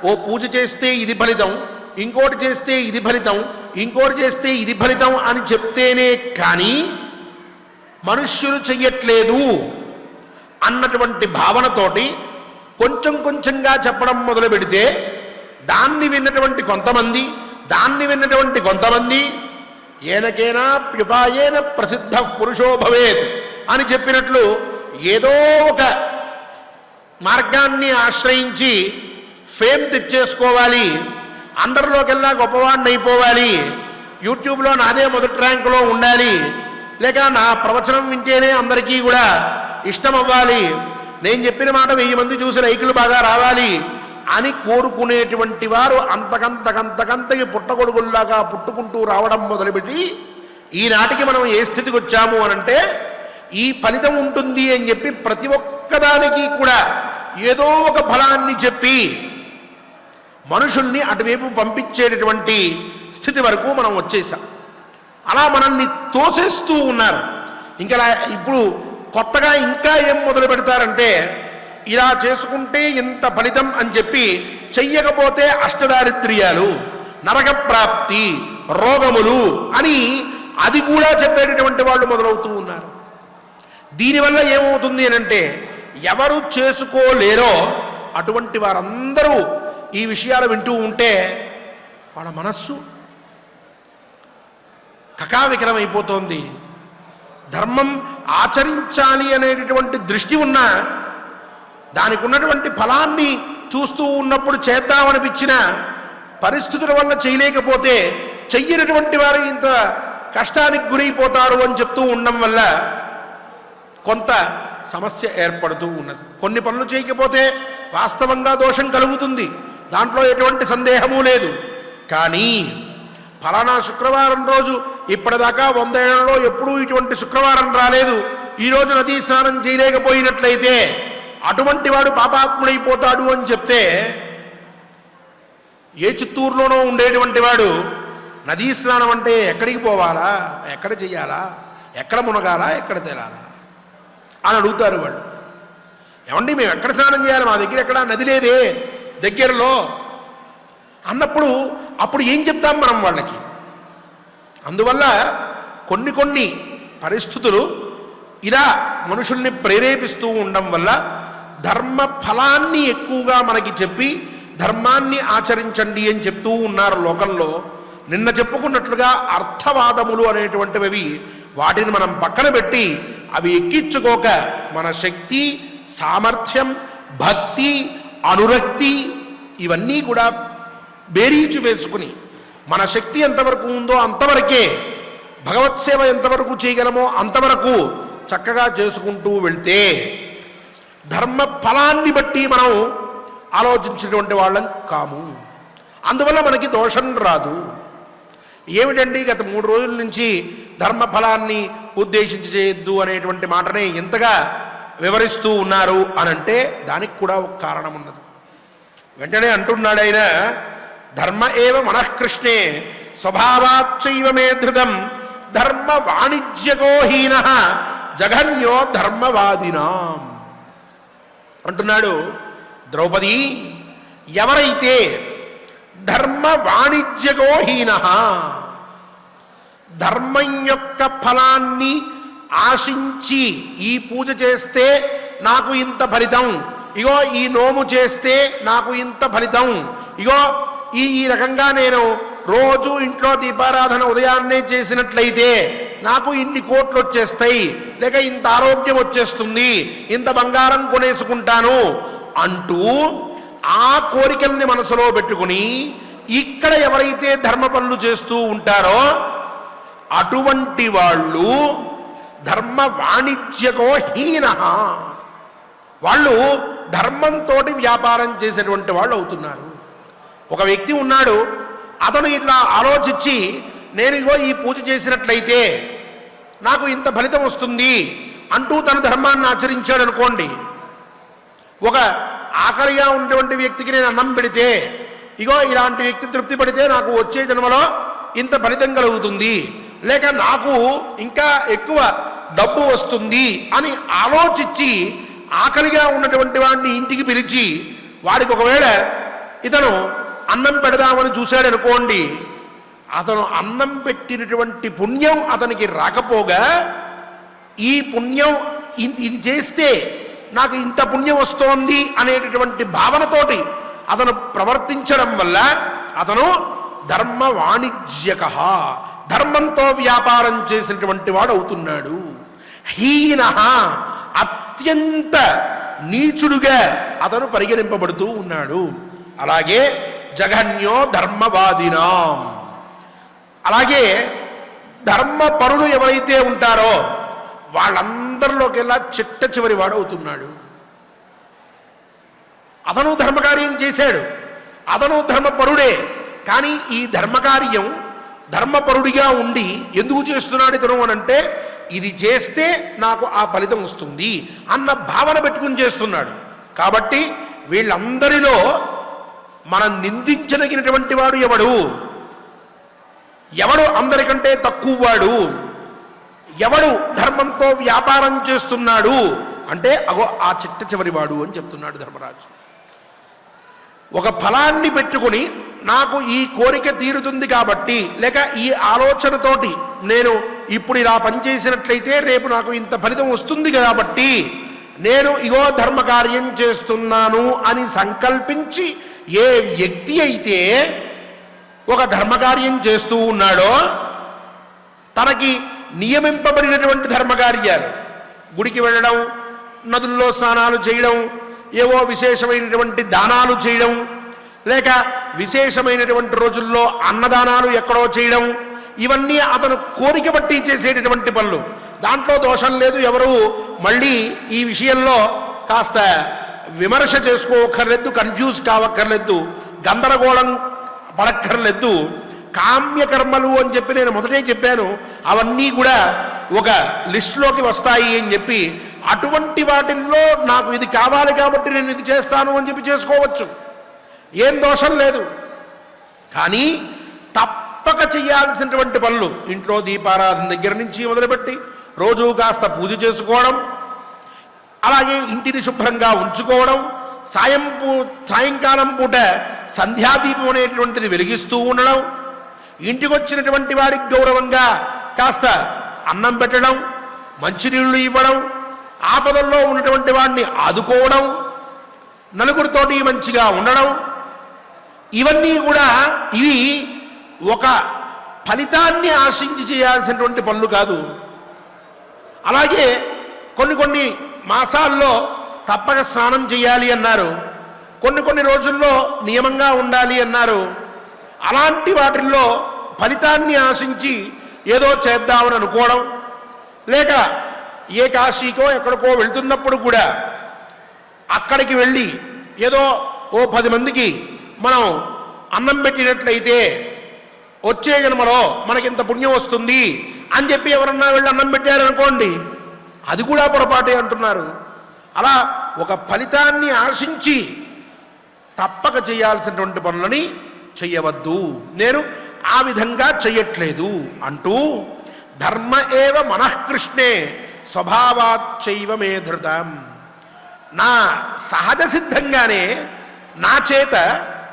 ఓ పూజ చేస్తే ఇది ఫలితం, ఇంకోటి చేస్తే ఇది ఫలితం, ఇంకోటి చేస్తే ఇది ఫలితం అని చెప్తేనే కానీ మనుష్యులు చెయ్యట్లేదు అన్నటువంటి భావనతోటి కొంచెం కొంచెంగా చెప్పడం మొదలు పెడితే దాన్ని విన్నటువంటి కొంతమంది ఏనకేనా ప్యుపాయేన ప్రసిద్ధ పురుషో భవేత్ అని చెప్పినట్లు ఏదో ఒక మార్గాన్ని ఆశ్రయించి ఫేమ్ తెచ్చేసుకోవాలి, అందరిలోకెల్లా గొప్పవాడిని అయిపోవాలి, యూట్యూబ్లో నాదే మొదటి ర్యాంకులో ఉండాలి, లేక నా ప్రవచనం వింటేనే అందరికీ కూడా ఇష్టం అవ్వాలి, నేను చెప్పిన మాట 1000 మంది చూసి లైకులు బాగా రావాలి అని కోరుకునేటువంటి వారు అంతకంతకి పుట్టగొడుగుల్లాగా పుట్టుకుంటూ రావడం మొదలుపెట్టి ఈనాటికి మనం ఏ స్థితికి వచ్చాము అనంటే ఈ ఫలితం ఉంటుంది అని చెప్పి ప్రతి ఒక్కదానికి కూడా ఏదో ఒక ఫలాన్ని చెప్పి మనుషుల్ని అటువైపు పంపించేటటువంటి స్థితి వరకు మనం వచ్చేసాం. అలా మనల్ని తోసేస్తూ ఉన్నారు. ఇంకా ఇప్పుడు కొత్తగా ఇంకా ఏం మొదలు పెడతారంటే ఇలా చేసుకుంటే ఇంత ఫలితం అని చెప్పి చెయ్యకపోతే అష్టదారిద్ర్యాలు, నరక ప్రాప్తి, రోగములు అని అది కూడా చెప్పేటటువంటి వాళ్ళు మొదలవుతూ ఉన్నారు. దీనివల్ల ఏమవుతుంది అనంటే ఎవరు చేసుకోలేరో అటువంటి వారందరూ ఈ విషయాలు వింటూ ఉంటే వాళ్ళ మనస్సు కకావికలమైపోతోంది. ధర్మం ఆచరించాలి అనేటటువంటి దృష్టి ఉన్నా దానికి ఉన్నటువంటి ఫలాన్ని చూస్తూ ఉన్నప్పుడు చేద్దామనిపించిన పరిస్థితుల వల్ల చేయలేకపోతే చెయ్యనటువంటి వారు ఇంత కష్టానికి గురైపోతారు అని చెప్తూ ఉండడం వల్ల కొంత సమస్య ఏర్పడుతూ ఉన్నది. కొన్ని పనులు చేయకపోతే వాస్తవంగా దోషం కలుగుతుంది, దాంట్లో ఎటువంటి సందేహము లేదు. కానీ ఫలానా శుక్రవారం రోజు ఇప్పటిదాకా 100 ఏళ్లలో ఎప్పుడూ ఇటువంటి శుక్రవారం రాలేదు, ఈరోజు నదీ స్నానం చేయలేకపోయినట్లయితే అటువంటి వాడు పాపాత్ముడైపోతాడు అని చెప్తే ఏ చిత్తూరులోనో ఉండేటువంటి వాడు నదీ స్నానం అంటే ఎక్కడికి పోవాలా, ఎక్కడ చెయ్యాలా, ఎక్కడ మునగాలా, ఎక్కడ తేలాలా అని అడుగుతారు వాళ్ళు. ఏమండి మేము ఎక్కడ స్నానం చేయాలి, మా దగ్గర ఎక్కడ నది లేదే దగ్గరలో అన్నప్పుడు అప్పుడు ఏం చెప్తాం మనం వాళ్ళకి? అందువల్ల కొన్ని పరిస్థితులు ఇలా మనుషుల్ని ప్రేరేపిస్తూ ఉండడం వల్ల ధర్మ ఫలాన్ని ఎక్కువగా మనకి చెప్పి ధర్మాన్ని ఆచరించండి అని చెప్తూ ఉన్నారు లోకంలో. నిన్న చెప్పుకున్నట్లుగా అర్థవాదములు అనేటువంటివి వాటిని మనం పక్కన పెట్టి అవి ఎక్కించుకోక మన శక్తి, సామర్థ్యం, భక్తి, అనురక్తి ఇవన్నీ కూడా బేరీచు వేసుకుని మన శక్తి ఎంతవరకు ఉందో అంతవరకే, భగవత్ సేవ ఎంతవరకు చేయగలమో అంతవరకు చక్కగా చేసుకుంటూ వెళ్తే ధర్మ ఫలాన్ని బట్టి మనం ఆలోచించినటువంటి వాళ్ళం కాము. అందువల్ల మనకి దోషం రాదు. ఏమిటండి గత 3 రోజుల నుంచి ధర్మ ఫలాన్ని ఉద్దేశించి చేయొద్దు అనేటువంటి మాటనే ఎంతగా వివరిస్తూ ఉన్నారు అనంటే దానికి కూడా ఒక కారణం ఉన్నది. వెంటనే అంటున్నాడు ఆయన, ధర్మ ఏవ మనఃకృష్ణే స్వభావాచ్చైవ మే ధృతం ధర్మ వాణిజ్యకోహీన జఘన్యో ధర్మవాదినాం అంటున్నాడు. ద్రౌపది, ఎవరైతే ధర్మ వాణిజ్యకోహీన ధర్మం యొక్క ఫలాన్ని ఆశించి ఈ పూజ చేస్తే నాకు ఇంత ఫలితం, ఇగో ఈ నోము చేస్తే నాకు ఇంత ఫలితం, ఇగో ఈ రకంగా నేను రోజు ఇంట్లో దీపారాధన ఉదయాన్నే చేసినట్లయితే నాకు ఇన్ని కోట్లు వచ్చేస్తాయి, లేక ఇంత ఆరోగ్యం వచ్చేస్తుంది, ఇంత బంగారం కొనేసుకుంటాను అంటూ ఆ కోరికల్ని మనసులో పెట్టుకుని ఇక్కడ ఎవరైతే ధర్మ పనులు చేస్తూ ఉంటారో అటువంటి వాళ్ళు ధర్మ వాణిజ్యకో హీన, వాళ్ళు ధర్మంతో వ్యాపారం చేసేటువంటి వాళ్ళు అవుతున్నారు. ఒక వ్యక్తి ఉన్నాడు, అతను ఇట్లా ఆలోచించి నేను ఇగో ఈ పూజ చేసినట్లయితే నాకు ఇంత ఫలితం వస్తుంది అంటూ తన ధర్మాన్ని ఆచరించాడు అనుకోండి. ఒక ఆకలిగా ఉన్నటువంటి వ్యక్తికి నేను అన్నం పెడితే ఇగో ఇలాంటి వ్యక్తి తృప్తి పడితే నాకు వచ్చే జన్మలో ఇంత ఫలితం కలుగుతుంది, లేక నాకు ఇంకా ఎక్కువ డబ్బు వస్తుంది అని ఆలోచించి ఆకలిగా ఉన్నటువంటి వాడిని ఇంటికి పిలిచి వాడికి ఒకవేళ ఇతను అన్నం పెడదామని చూశాడనుకోండి, అతను అన్నం పెట్టినటువంటి పుణ్యం అతనికి రాకపోగా ఈ పుణ్యం ఇది చేస్తే నాకు ఇంత పుణ్యం వస్తోంది అనేటటువంటి భావనతోటి అతను ప్రవర్తించడం వల్ల అతను ధర్మ వాణిజ్యక, ధర్మంతో వ్యాపారం చేసినటువంటి వాడు అవుతున్నాడు. హీన, అత్యంత నీచుడుగా అతను పరిగణింపబడుతూ ఉన్నాడు. అలాగే జఘన్యో ధర్మవాదినాం, అలాగే ధర్మపరులు ఎవరైతే ఉంటారో వాళ్ళందరిలోకెల్లా చిట్ట చివరి వాడు అవుతున్నాడు. అతను ధర్మకార్యం చేశాడు, అతను ధర్మపరుడే, కానీ ఈ ధర్మకార్యం ధర్మపరుడిగా ఉండి ఎందుకు చేస్తున్నాడు ఇతను అనంటే ఇది చేస్తే నాకు ఆ ఫలితం వస్తుంది అన్న భావన పెట్టుకుని చేస్తున్నాడు. కాబట్టి వీళ్ళందరిలో మనం నిందించదగినటువంటి వాడు ఎవడు, ఎవడు అందరికంటే తక్కువ వాడు, ఎవడు ధర్మంతో వ్యాపారం చేస్తున్నాడు అంటే అగో ఆ చిట్ట చివరివాడు అని చెప్తున్నాడు ధర్మరాజు. ఒక ఫలాన్ని పెట్టుకుని నాకు ఈ కోరిక తీరుతుంది కాబట్టి, లేక ఈ ఆలోచనతోటి నేను ఇప్పుడు ఇలా పనిచేసినట్లయితే రేపు నాకు ఇంత ఫలితం వస్తుంది కాబట్టి నేను ఇగో ధర్మకార్యం చేస్తున్నాను అని సంకల్పించి ఏ వ్యక్తి అయితే ఒక ధర్మకార్యం చేస్తూ ఉన్నాడో, తనకి నియమింపబడినటువంటి ధర్మకార్యాలు, గుడికి వెళ్ళడం, నదుల్లో స్నానాలు చేయడం, ఏవో విశేషమైనటువంటి దానాలు చేయడం, లేక విశేషమైనటువంటి రోజుల్లో అన్నదానాలు ఎక్కడో చేయడం, ఇవన్నీ అతను కోరిక బట్టి చేసేటటువంటి పనులు. దాంట్లో దోషం లేదు. ఎవరు మళ్ళీ ఈ విషయంలో కాస్త విమర్శ చేసుకోకర్లేదు, కన్ఫ్యూజ్ కావక్కర్లేదు, గందరగోళం పడక్కర్లేదు. కామ్యకర్మలు అని చెప్పి నేను మొదటే చెప్పాను, అవన్నీ కూడా ఒక లిస్టులోకి వస్తాయి అని చెప్పి, అటువంటి వాటిల్లో నాకు ఇది కావాలి కాబట్టి నేను ఇది చేస్తాను అని చెప్పి చేసుకోవచ్చు, ఏం దోషం లేదు. కానీ తప్పక చేయాల్సినటువంటి పనులు, ఇంట్లో దీపారాధన దగ్గర నుంచి మొదలుపెట్టి రోజు కాస్త పూజ చేసుకోవడం, అలాగే ఇంటిని శుభ్రంగా ఉంచుకోవడం, సాయంకాలం పూట సంధ్యాదీపం అనేటువంటిది వెలిగిస్తూ ఉండడం, ఇంటికి వచ్చినటువంటి వాడికి గౌరవంగా కాస్త అన్నం పెట్టడం, మంచినీళ్ళు ఇవ్వడం, ఆపదల్లో ఉన్నటువంటి వాడిని ఆదుకోవడం, నలుగురితోటి మంచిగా ఉండడం, ఇవన్నీ కూడా ఇవి ఒక ఫలితాన్ని ఆశించి చేయాల్సినటువంటి పనులు కాదు. అలాగే కొన్ని మాసాల్లో తప్పక స్నానం చేయాలి అన్నారు, కొన్ని రోజుల్లో నియమంగా ఉండాలి అన్నారు. అలాంటి వాటిల్లో ఫలితాన్ని ఆశించి ఏదో చేద్దామని అనుకోవడం, లేక ఏ కాశీకో ఎక్కడికో వెళ్తున్నప్పుడు కూడా అక్కడికి వెళ్ళి ఏదో ఓ 10 మందికి మనం అన్నం పెట్టినట్లయితే వచ్చే జన్మలో మనకింత పుణ్యం వస్తుంది అని చెప్పి ఎవరన్నా వెళ్ళి అన్నం పెట్టారనుకోండి, అది కూడా పొరపాటే అంటున్నారు. అలా ఒక ఫలితాన్ని ఆశించి తప్పక చేయాల్సినటువంటి పనులని చెయ్యవద్దు, నేను ఆ విధంగా చెయ్యట్లేదు అంటూ, ధర్మ ఏవ మనఃకృష్ణే స్వభావాచ్చైవ మే ధృతం, నా సహజ సిద్ధంగానే నా చేత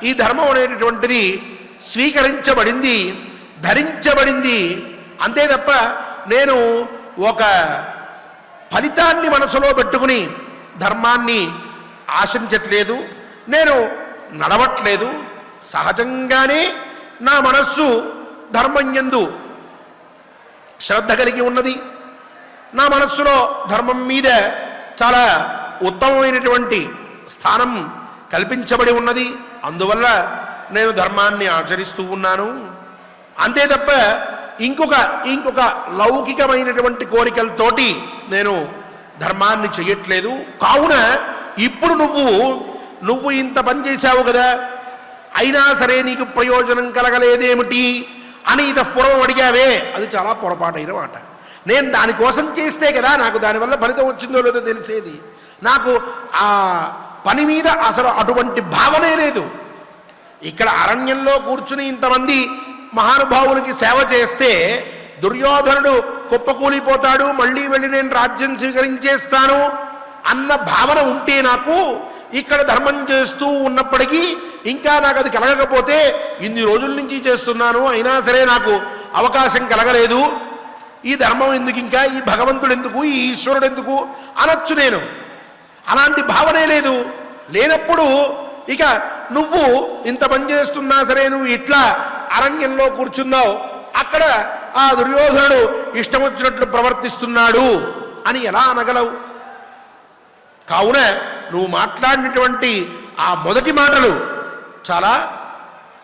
ఈ ధర్మం అనేటటువంటిది స్వీకరించబడింది, ధరించబడింది. అంతే తప్ప నేను ఒక ఫలితాన్ని మనసులో పెట్టుకుని ధర్మాన్ని ఆశించట్లేదు, నేను నడవట్లేదు. సహజంగానే నా మనస్సు ధర్మం యందు శ్రద్ధ కలిగి ఉన్నది, నా మనస్సులో ధర్మం మీద చాలా ఉత్తమమైనటువంటి స్థానం కల్పించబడి ఉన్నది. అందువల్ల నేను ధర్మాన్ని ఆచరిస్తూ ఉన్నాను. అంతే తప్ప ఇంకొక లౌకికమైనటువంటి కోరికలతోటి నేను ధర్మాన్ని చెయ్యట్లేదు. కావున ఇప్పుడు నువ్వు ఇంత పని చేశావు కదా, అయినా సరే నీకు ప్రయోజనం కలగలేదేమిటి అని ఇతఃపూర్వం అడిగావే, అది చాలా పొరపాటైన మాట. నేను దానికోసం చేస్తే కదా నాకు దానివల్ల ఫలితం వచ్చిందో లేదో తెలిసేది. నాకు ఆ పని మీద అసలు అటువంటి భావనే లేదు. ఇక్కడ అరణ్యంలో కూర్చుని ఇంతమంది మహానుభావులకి సేవ చేస్తే దుర్యోధనుడు కుప్పకూలిపోతాడు, మళ్ళీ వెళ్ళి నేను రాజ్యం స్వీకరించేస్తాను అన్న భావన ఉంటే నాకు, ఇక్కడ ధర్మం చేస్తూ ఉన్నప్పటికీ ఇంకా నాకు అది కలగకపోతే, ఇన్ని రోజుల నుంచి చేస్తున్నాను అయినా సరే నాకు అవకాశం కలగలేదు, ఈ ధర్మం ఎందుకు, ఇంకా ఈ భగవంతుడు ఎందుకు, ఈ ఈశ్వరుడు ఎందుకు అనొచ్చు. నేను అలాంటి భావనే లేదు. లేనప్పుడు ఇక నువ్వు ఇంత పని చేస్తున్నా సరే నువ్వు ఇట్లా అరణ్యంలో కూర్చున్నావు, అక్కడ ఆ దుర్యోధనుడు ఇష్టం వచ్చినట్లు ప్రవర్తిస్తున్నాడు అని ఎలా అనగలవు? కావున నువ్వు మాట్లాడినటువంటి ఆ మొదటి మాటలు చాలా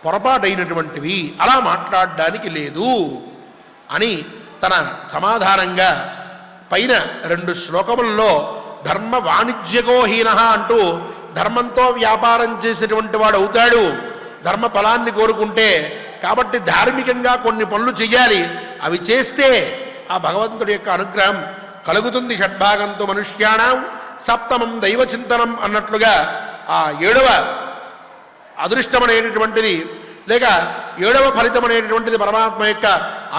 పొరపాటైనటువంటివి, అలా మాట్లాడడానికి లేదు అని తన సమాధానంగా పైన 2 శ్లోకముల్లో ధర్మ వాణిజ్యకోహీన అంటూ ధర్మంతో వ్యాపారం చేసినటువంటి వాడు అవుతాడు ధర్మ ఫలాన్ని కోరుకుంటే. కాబట్టి ధార్మికంగా కొన్ని పనులు చెయ్యాలి, అవి చేస్తే ఆ భగవంతుడి యొక్క అనుగ్రహం కలుగుతుంది. షడ్భాగంతో మనుష్యాణం సప్తమం దైవచింతనం అన్నట్లుగా ఆ 7వ అదృష్టం అనేటటువంటిది, లేక 7వ ఫలితం అనేటటువంటిది పరమాత్మ యొక్క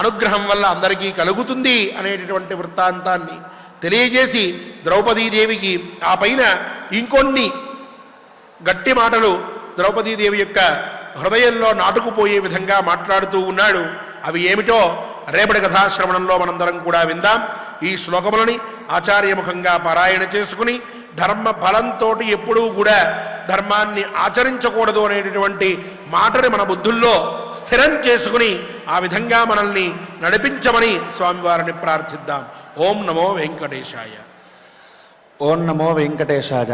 అనుగ్రహం వల్ల అందరికీ కలుగుతుంది అనేటటువంటి వృత్తాంతాన్ని తెలియజేసి ద్రౌపదీదేవికి ఆ పైన ఇంకొన్ని గట్టి మాటలు ద్రౌపదీదేవి యొక్క హృదయంలో నాటుకుపోయే విధంగా మాట్లాడుతూ ఉన్నాడు. అవి ఏమిటో రేపటి కథాశ్రవణంలో మనందరం కూడా విందాం. ఈ శ్లోకములని ఆచార్యముఖంగా పారాయణ చేసుకుని ధర్మ ఫలంతో ఎప్పుడూ కూడా ధర్మాన్ని ఆచరించకూడదు అనేటటువంటి మాటని మన బుద్ధుల్లో స్థిరం చేసుకుని ఆ విధంగా మనల్ని నడిపించమని స్వామివారిని ప్రార్థిద్దాం. ఓం నమో వెంకటేశాయ. ఓం నమో వెంకటేశాయ.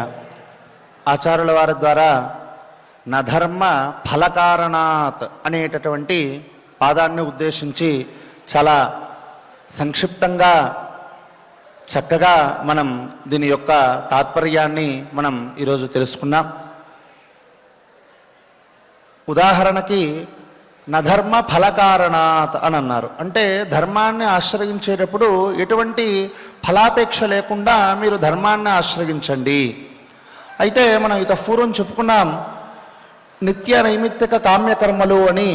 ఆచార్యుల వారి ద్వారా నధర్మ ఫలకారణాత్ అనేటటువంటి పాదాన్ని ఉద్దేశించి చాలా సంక్షిప్తంగా చక్కగా మనం దీని యొక్క తాత్పర్యాన్ని మనం ఈరోజు తెలుసుకున్నాం. ఉదాహరణకి నధర్మ ఫలకారణాత్ అని అన్నారు. అంటే ధర్మాన్ని ఆశ్రయించేటప్పుడు ఎటువంటి ఫలాపేక్ష లేకుండా మీరు ధర్మాన్ని ఆశ్రయించండి. అయితే మనం ఇత పూర్వం చెప్పుకున్నాం నిత్య నైమిత్తిక కామ్యకర్మలు అని.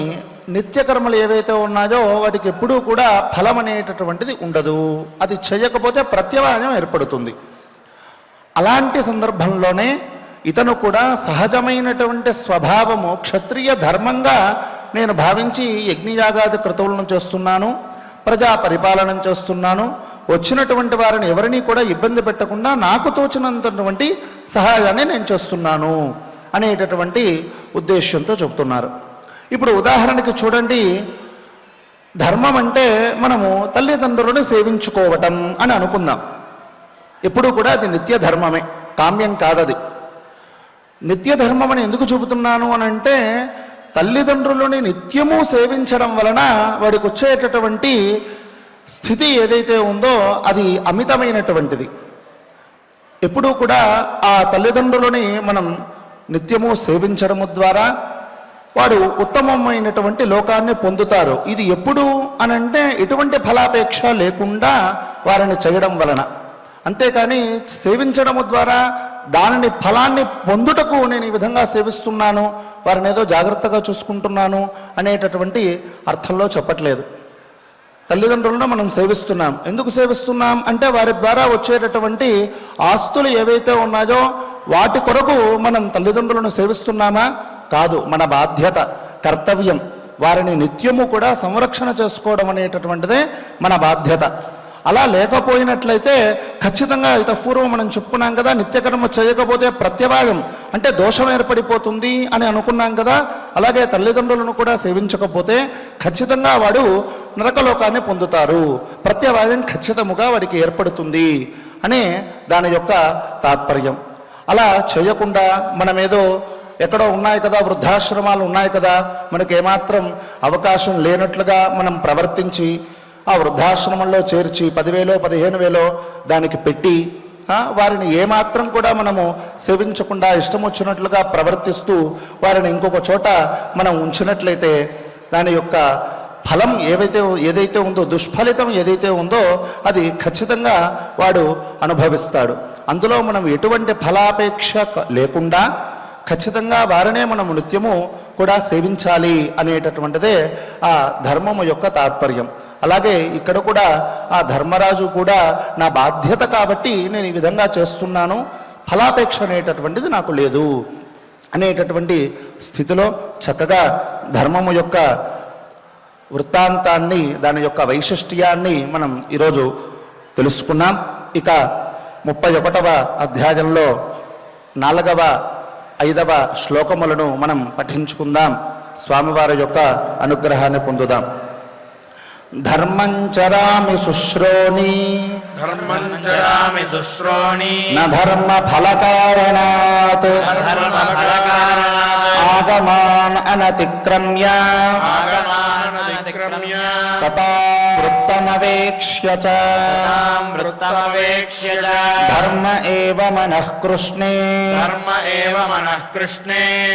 నిత్యకర్మలు ఏవైతే ఉన్నాయో వాటికి ఎప్పుడూ కూడా ఫలం అనేటటువంటిది ఉండదు. అది చేయకపోతే ప్రత్యవాయం ఏర్పడుతుంది. అలాంటి సందర్భంలోనే ఇతను కూడా సహజమైనటువంటి స్వభావము క్షత్రియ ధర్మంగా నేను భావించి యజ్ఞయాగాది క్రతువులను చేస్తున్నాను, ప్రజా పరిపాలన చేస్తున్నాను, వచ్చినటువంటి వారిని ఎవరినీ కూడా ఇబ్బంది పెట్టకుండా నాకు తోచినంతటువంటి సహాయాన్ని నేను చేస్తున్నాను అనేటటువంటి ఉద్దేశ్యంతో చెబుతున్నారు. ఇప్పుడు ఉదాహరణకి చూడండి, ధర్మం అంటే మనము తల్లిదండ్రులను సేవించుకోవటం అని అనుకుందాం. ఎప్పుడూ కూడా అది నిత్య ధర్మమే, కామ్యం కాదది. నిత్య ధర్మం అని ఎందుకు చెబుతున్నాను అని అంటే తల్లిదండ్రులని నిత్యము సేవించడం వలన వాడికి వచ్చేటటువంటి స్థితి ఏదైతే ఉందో అది అమితమైనటువంటిది. ఎప్పుడూ కూడా ఆ తల్లిదండ్రులని మనం నిత్యము సేవించడము ద్వారా వాడు ఉత్తమమైనటువంటి లోకాన్ని పొందుతారు. ఇది ఎప్పుడు అనంటే ఎటువంటి ఫలాపేక్ష లేకుండా వారిని చేయడం వలన. అంతేకాని సేవించడము ద్వారా దానిని ఫలాన్ని పొందుటకు నేను ఈ విధంగా సేవిస్తున్నాను, వారిని ఏదో జాగ్రత్తగా చూసుకుంటున్నాను అనేటటువంటి అర్థంలో చెప్పట్లేదు. తల్లిదండ్రులను మనం సేవిస్తున్నాం. ఎందుకు సేవిస్తున్నాం అంటే వారి ద్వారా వచ్చేటటువంటి ఆస్తులు ఏవైతే ఉన్నాయో వాటి కొరకు మనం తల్లిదండ్రులను సేవిస్తున్నామా? కాదు. మన బాధ్యత, కర్తవ్యం. వారిని నిత్యము కూడా సంరక్షణ చేసుకోవడం అనేటటువంటిదే మన బాధ్యత. అలా లేకపోయినట్లయితే ఖచ్చితంగా ఇత పూర్వం మనం చెప్పుకున్నాం కదా, నిత్యకర్మ చేయకపోతే ప్రత్యవాయం అంటే దోషం ఏర్పడిపోతుంది అని అనుకున్నాం కదా. అలాగే తల్లిదండ్రులను కూడా సేవించకపోతే ఖచ్చితంగా వాడు నరకలోకాన్ని పొందుతారు, ప్రత్యవాయం ఖచ్చితముగా వాడికి ఏర్పడుతుంది అనే దాని యొక్క తాత్పర్యం. అలా చేయకుండా మనమేదో ఎక్కడో ఉన్నాయి కదా, వృద్ధాశ్రమాలు ఉన్నాయి కదా, మనకు ఏమాత్రం అవకాశం లేనట్లుగా మనం ప్రవర్తించి ఆ వృద్ధాశ్రమంలో చేర్చి 10,000 15,000 దానికి పెట్టి వారిని ఏమాత్రం కూడా మనము సేవించకుండా ఇష్టం వచ్చినట్లుగా ప్రవర్తిస్తూ వారిని ఇంకొక చోట మనం ఉంచినట్లయితే దాని యొక్క ఫలం ఏదైతే ఉందో, దుష్ఫలితం ఏదైతే ఉందో అది ఖచ్చితంగా వాడు అనుభవిస్తాడు. అందులో మనం ఎటువంటి ఫలాపేక్ష లేకుండా ఖచ్చితంగా వారినే మనం నిత్యము కూడా సేవించాలి అనేటటువంటిదే ఆ ధర్మము యొక్క తాత్పర్యం. అలాగే ఇక్కడ కూడా ఆ ధర్మరాజు కూడా నా బాధ్యత కాబట్టి నేను ఈ విధంగా చేస్తున్నాను, ఫలాపేక్ష అనేటటువంటిది నాకు లేదు అనేటటువంటి స్థితిలో చక్కగా ధర్మము యొక్క వృత్తాంతాన్ని, దాని యొక్క వైశిష్ట్యాన్ని మనం ఈరోజు తెలుసుకున్నాం. ఇక 31వ అధ్యాయంలో 4వ 5వ శ్లోకములను మనం పఠించుకుందాం. స్వామివారి యొక్క అనుగ్రహాన్ని పొందుదాం. ధర్మంచరామి శుశ్రోణి నధర్మ ఫలకారణాత్ ఆగమాన్ అనతిక్రమ్య సతాం వృత్తమవేక్ష్య చ ధర్మ ఏవ మనః కృష్ణే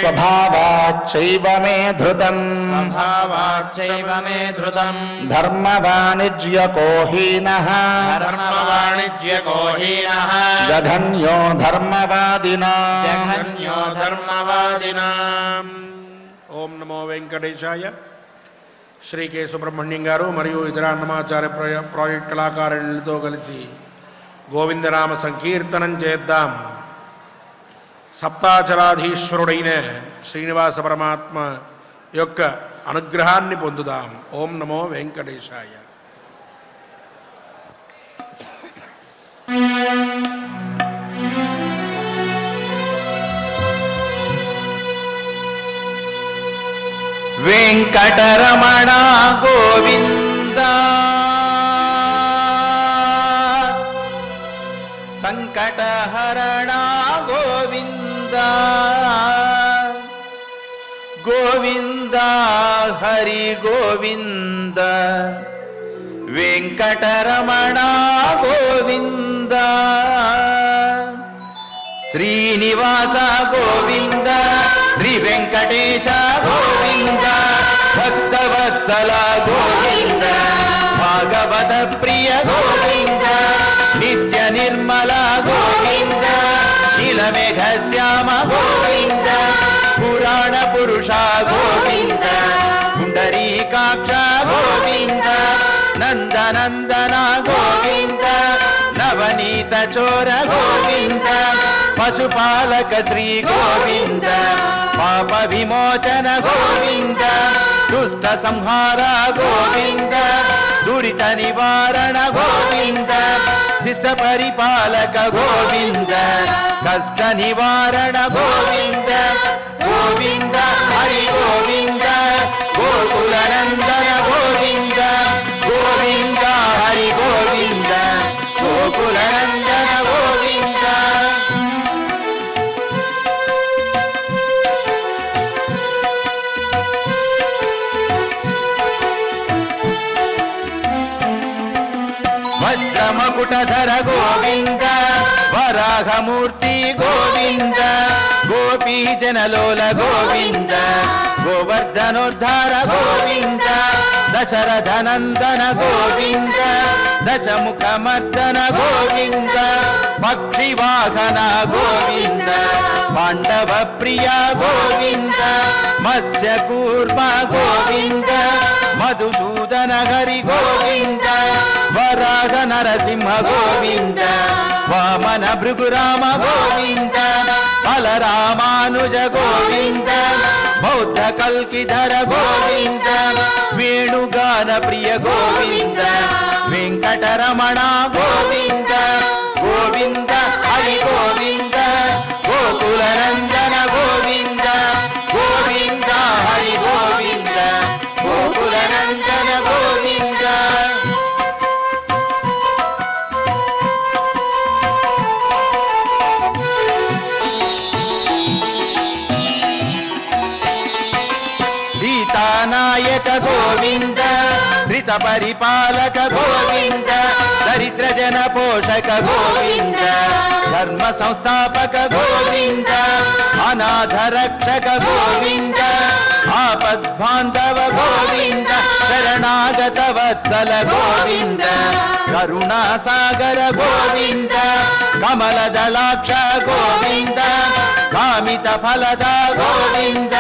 స్వభావాచ్చైవ మే ధృతం ధర్మవాణిజ్యకో హీనః జఘన్యో ధర్మవాదినాం. ఓం నమో వెంకటేశాయ. శ్రీ కె సుబ్రహ్మణ్యం గారు మరియు ఇతర అన్నమాచార్య ప్రాజెక్ట్ కళాకారులతో కలిసి గోవిందనామ సంకీర్తనం చేద్దాం. సప్తాచరాధీశ్వరుడైన శ్రీనివాస పరమాత్మ యొక్క అనుగ్రహాన్ని పొందుదాం. ఓం నమో వెంకటేశాయ. వెంకటరమణ గోవింద సంకటహరణ గోవింద గోవింద హరి గోవింద వెంకటరమణ గోవింద శ్రీనివాస గోవింద శ్రీ వెంకటేశ గోవింద భక్తవత్సల గోవింద భాగవత ప్రియ గోవింద నిత్య నిర్మల గోవింద నీలమేఘ శ్యామ గోవింద పురాణ పురుష గోవింద పుండరీకాక్ష గోవింద నందనందన గోవింద నవనీత చోర గోవింద పశుపాలక శ్రీ గోవింద పాప విమోచన గోవింద దుష్ట సంహార గోవింద దురిత నివారణ గోవింద శిష్ట పరిపాలక గోవింద కష్ట నివారణ గోవింద గోవింద హరి గోవింద గోకుల నందన గోవింద గోవింద హరి గోవింద గోకుల నందన గోవింద వజ్రమకుటధర గోవింద వరాహమూర్తి గోవింద గోపీజనలోల గోవింద గోవర్ధనోద్ధార గోవింద దశరథనందన గోవింద దశముఖమర్దన గోవింద పక్షివాహన గోవింద పాండవ ప్రియ గోవింద మత్స్యకూర్మ గోవింద మధుసూదన హరి గోవింద వరాహ నరసింహ గోవింద వామన భృగురామ గోవింద బలరామానుజ గోవింద బౌద్ధ కల్కిధర గోవింద వేణుగాన ప్రియ గోవింద వెంకటరమణ గోవింద గోవింద హరి గోవింద గోకుల నందన గోవింద గోవింద హరి గోవింద గోకుల నందన గోవింద సీతానాయక గోవింద శ్రిత పరిపాలక గోవింద దరిద్ర జన పోషక గోవింద ధర్మ సంస్థాపక గోవింద అనాథ రక్షక గోవింద ఆపద్బాంధవ గోవింద శరణాగత వత్సల గోవింద కరుణాసాగర గోవింద కమల దళాక్ష గోవింద కామిత ఫలద గోవింద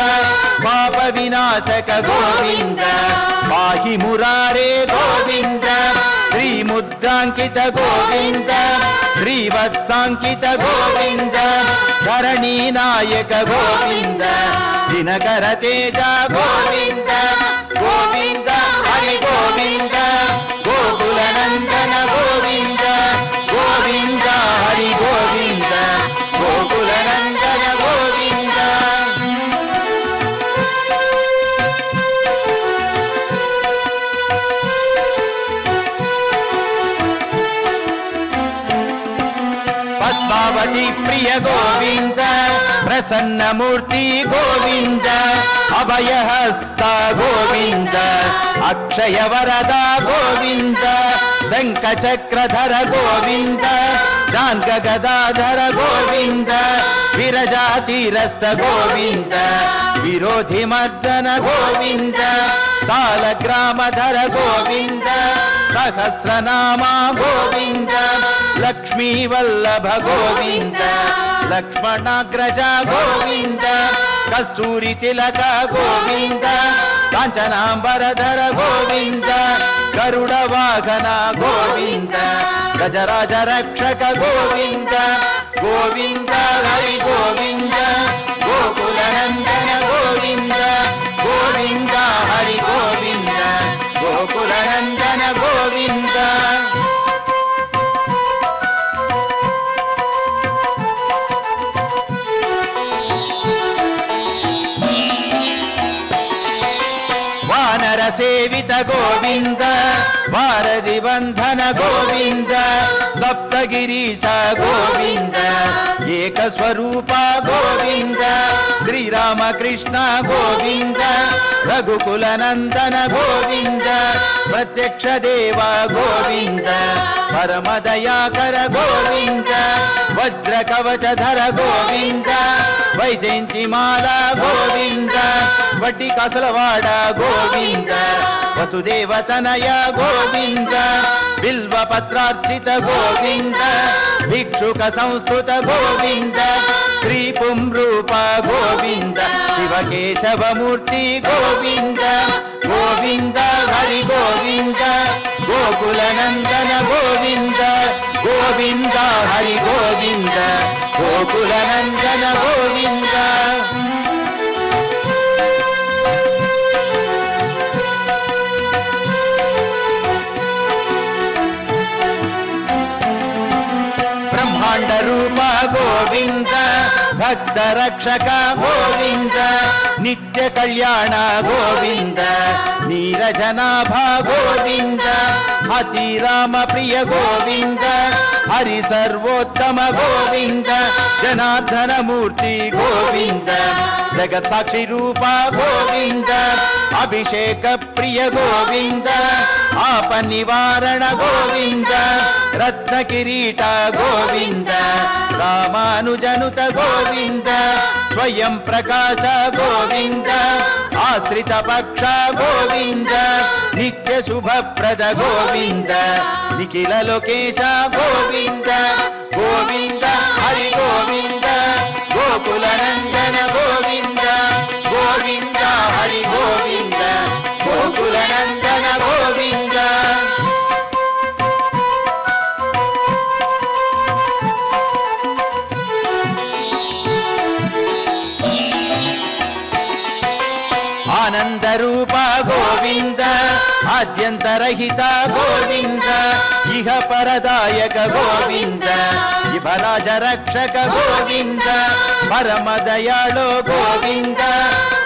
పాప వినాశక గోవింద పాహి మురారే గోవింద శ్రీముద్రాంకిత గోవింద శ్రీవత్సాంకిత గోవింద ధరణీ నాయక గోవింద దినకర తేజ గోవింద గోవింద హరి గోవింద గోకుల నందన గోవింద గోవింద హరి గోవింద గోకుల నందన గోవింద పద్మావతి ప్రియ గోవింద ప్రసన్నమూర్తి గోవింద అభయహస్త గోవింద అక్షయ వరద గోవింద శంఖ చక్రధర గోవింద శాంగ గదాధర గోవింద విరజాతిరస్త గోవింద విరోధి మర్దన గోవింద సాలగ్రామధర గోవింద సహస్రనామ గోవింద లక్ష్మీ వల్లభ గోవింద లక్ష్మణాగ్రజ గోవింద కస్తూరి తిలక గోవింద కాంచనాంబరధర గోవింద గరుడ వాహన గోవింద గజరాజ రక్షక గోవింద గోవింద హరి గోవింద గోకుల నందన గోవింద గోవింద హరి గోవింద గోకుల నందన గోవింద. వానర సేవిత గోవింద వారధి బంధన గోవింద సప్తగిరీశ గోవింద ఏకస్వరూప గోవింద శ్రీరామకృష్ణ గోవింద రఘుకుల నందన గోవింద ప్రత్యక్ష దేవ గోవింద పరమదయాకర గోవింద వజ్ర కవచధర గోవింద వైజయంతి మాల గోవింద వడ్డీ కాసులవాడ గోవింద వసుదేవ తనయ గోవింద బిల్వ పత్రార్చిత గోవింద భిక్షుక సంస్థుత గోవింద శ్రీ పుంరూప గోవింద శివకేశవమూర్తి గోవింద గోవింద హరి గోవింద గోకుల నందన గోవింద గోవింద హరి గోవింద గోకుల నందన గోవింద. బ్రహ్మాండ రూప గోవింద భక్త రక్షక గోవింద నిత్య కళ్యాణ గోవింద నీరజనాభ గోవింద అతి రామ ప్రియ గోవింద హరి సర్వోత్తమ గోవింద జనార్దన మూర్తి గోవింద జగత్ సాక్షి రూప గోవింద అభిషేక ప్రియ గోవింద ఆప నివారణ గోవింద రత్న కిరీట గోవింద రామానుజనుత గోవింద స్వయం ప్రకాశ గోవింద ఆశ్రిత పక్ష గోవింద నిత్య శుభప్రద గోవింద నిఖిల లోకేశ గోవింద గోవింద హరి గోవింద గోకుల నందన గోవింద గోవింద హరి గోవింద గోకుల నందన గోవింద. ఆనంద రూప గోవింద ఆద్యంతరహిత గోవింద ఇహ పరదాయక గోవింద ఇహరాజ రక్షక గోవింద పరమ దయాళో గోవింద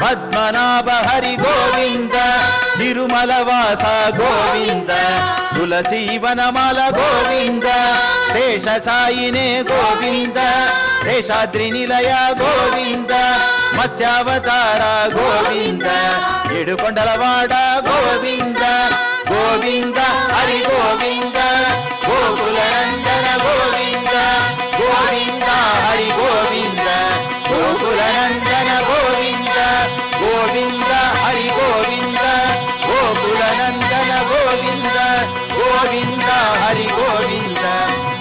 పద్మనాభ హరి గోవింద తిరుమల వాస గోవింద తులసీ వనమాల గోవింద శేష సాయినే గోవింద శేషాద్రి నిలయ గోవింద మత్స్యావతార గోవింద ఏడుకొండలవాడ గోవింద గోవింద హరి గోవింద గోకుల నందన గోవింద గోవింద హరి గోవింద గోకుల నందన గోవింద గోవింద హరి గోవింద గోకుల నందన గోవింద గోవింద హరి గోవింద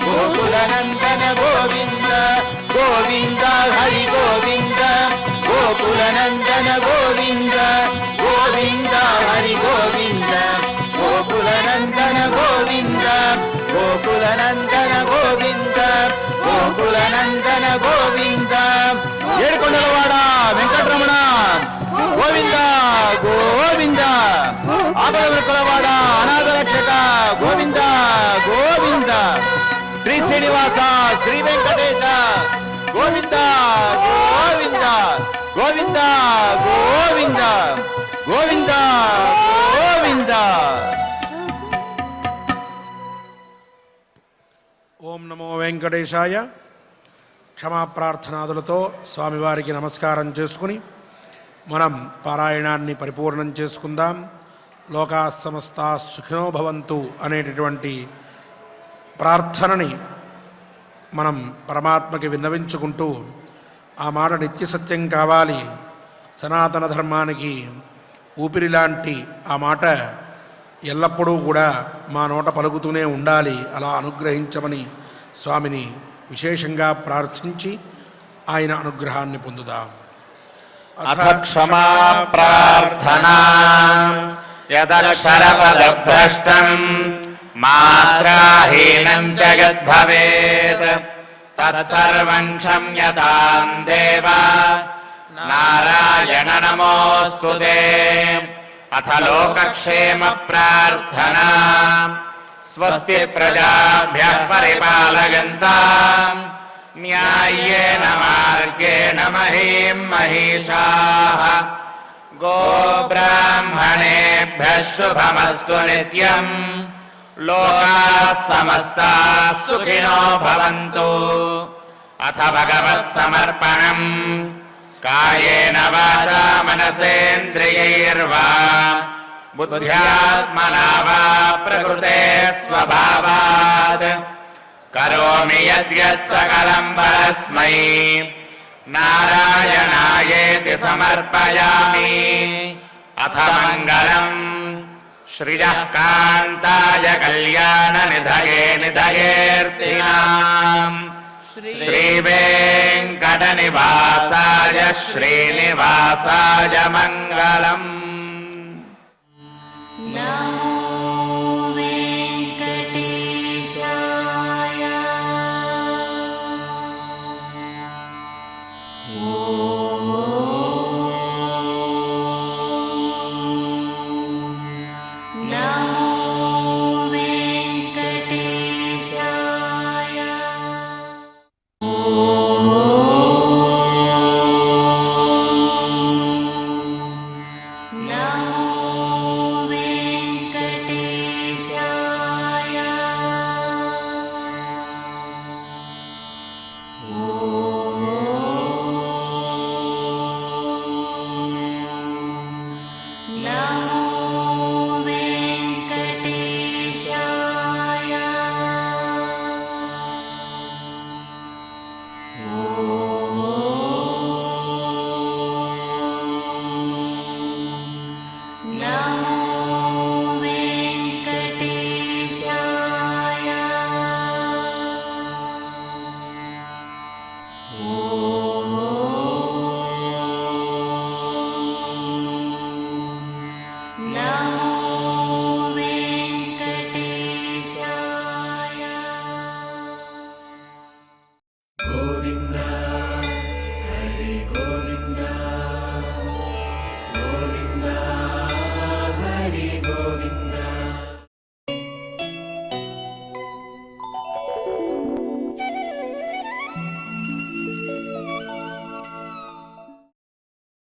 గోకుల నందన గోవింద గోవింద హరి గోవింద గోకుల నందన గోవింద గోవింద హరి గోవింద గోకుల నందన గోవింద గోకుల నందన గోవింద గోకుల నందన గోవింద. ఏడుకొండలవాడ వెంకటరమణ గోవింద గోవింద ఆపదకులవాడ అనాథ రక్షక గోవింద గోవింద శ్రీ శ్రీనివాస శ్రీ వెంకటేశ గోవింద గోవింద గోవింద గోవింద గోవింద గోవింద. ఓం నమో వెంకటేశాయ. క్షమాప్రార్థనాదులతో స్వామివారికి నమస్కారం చేసుకుని మనం పారాయణాన్ని పరిపూర్ణం చేసుకుందాం. లోకా సమస్తా సుఖినో భవంతు అనేటటువంటి ప్రార్థనని మనం పరమాత్మకి విన్నవించుకుంటూ ఆ మాట నిత్య సత్యం కావాలి, సనాతన ధర్మానికి ఊపిరిలాంటి ఆ మాట ఎల్లప్పుడూ కూడా మా నోట పలుకుతూనే ఉండాలి, అలా అనుగ్రహించమని స్వామిని విశేషంగా ప్రార్థించి ఆయన అనుగ్రహాన్ని పొందుదాం. అథ క్షమా ప్రార్థనా యదక్షరపదభ్రష్టం మాత్రాహీనం చ च यद्भवेत् तत्सर्वं क्षम्यतां देव नारायण नमोऽस्तु ते। अथ लोकक्षेम प्रार्थना। स्वस्ति प्रजाभ्यः परिपालयन्ताम् न्याय्येन मार्गेण महीं महिषाः। गोब्राह्मणेभ्यः शुभमस्तु नित्यम्। लोकाः समस्ताः सुखिनो भवन्तु। अथ भगवत्समर्पणम्। कायेन वाचा मनसेन्द्रियैर्वा बुद्ध्यात्मना वा प्रकृते स्वभावात् करोमि यद्यत् सकलं परस्मै नारायणायेति समर्पयामि। अथ मङ्गलम्। श्रियः कान्ताय कल्याणनिधये निधयेऽर्थिनाम् श्रीवेङ्कटनिवासाय श्रीनिवासाय मङ्गलम्।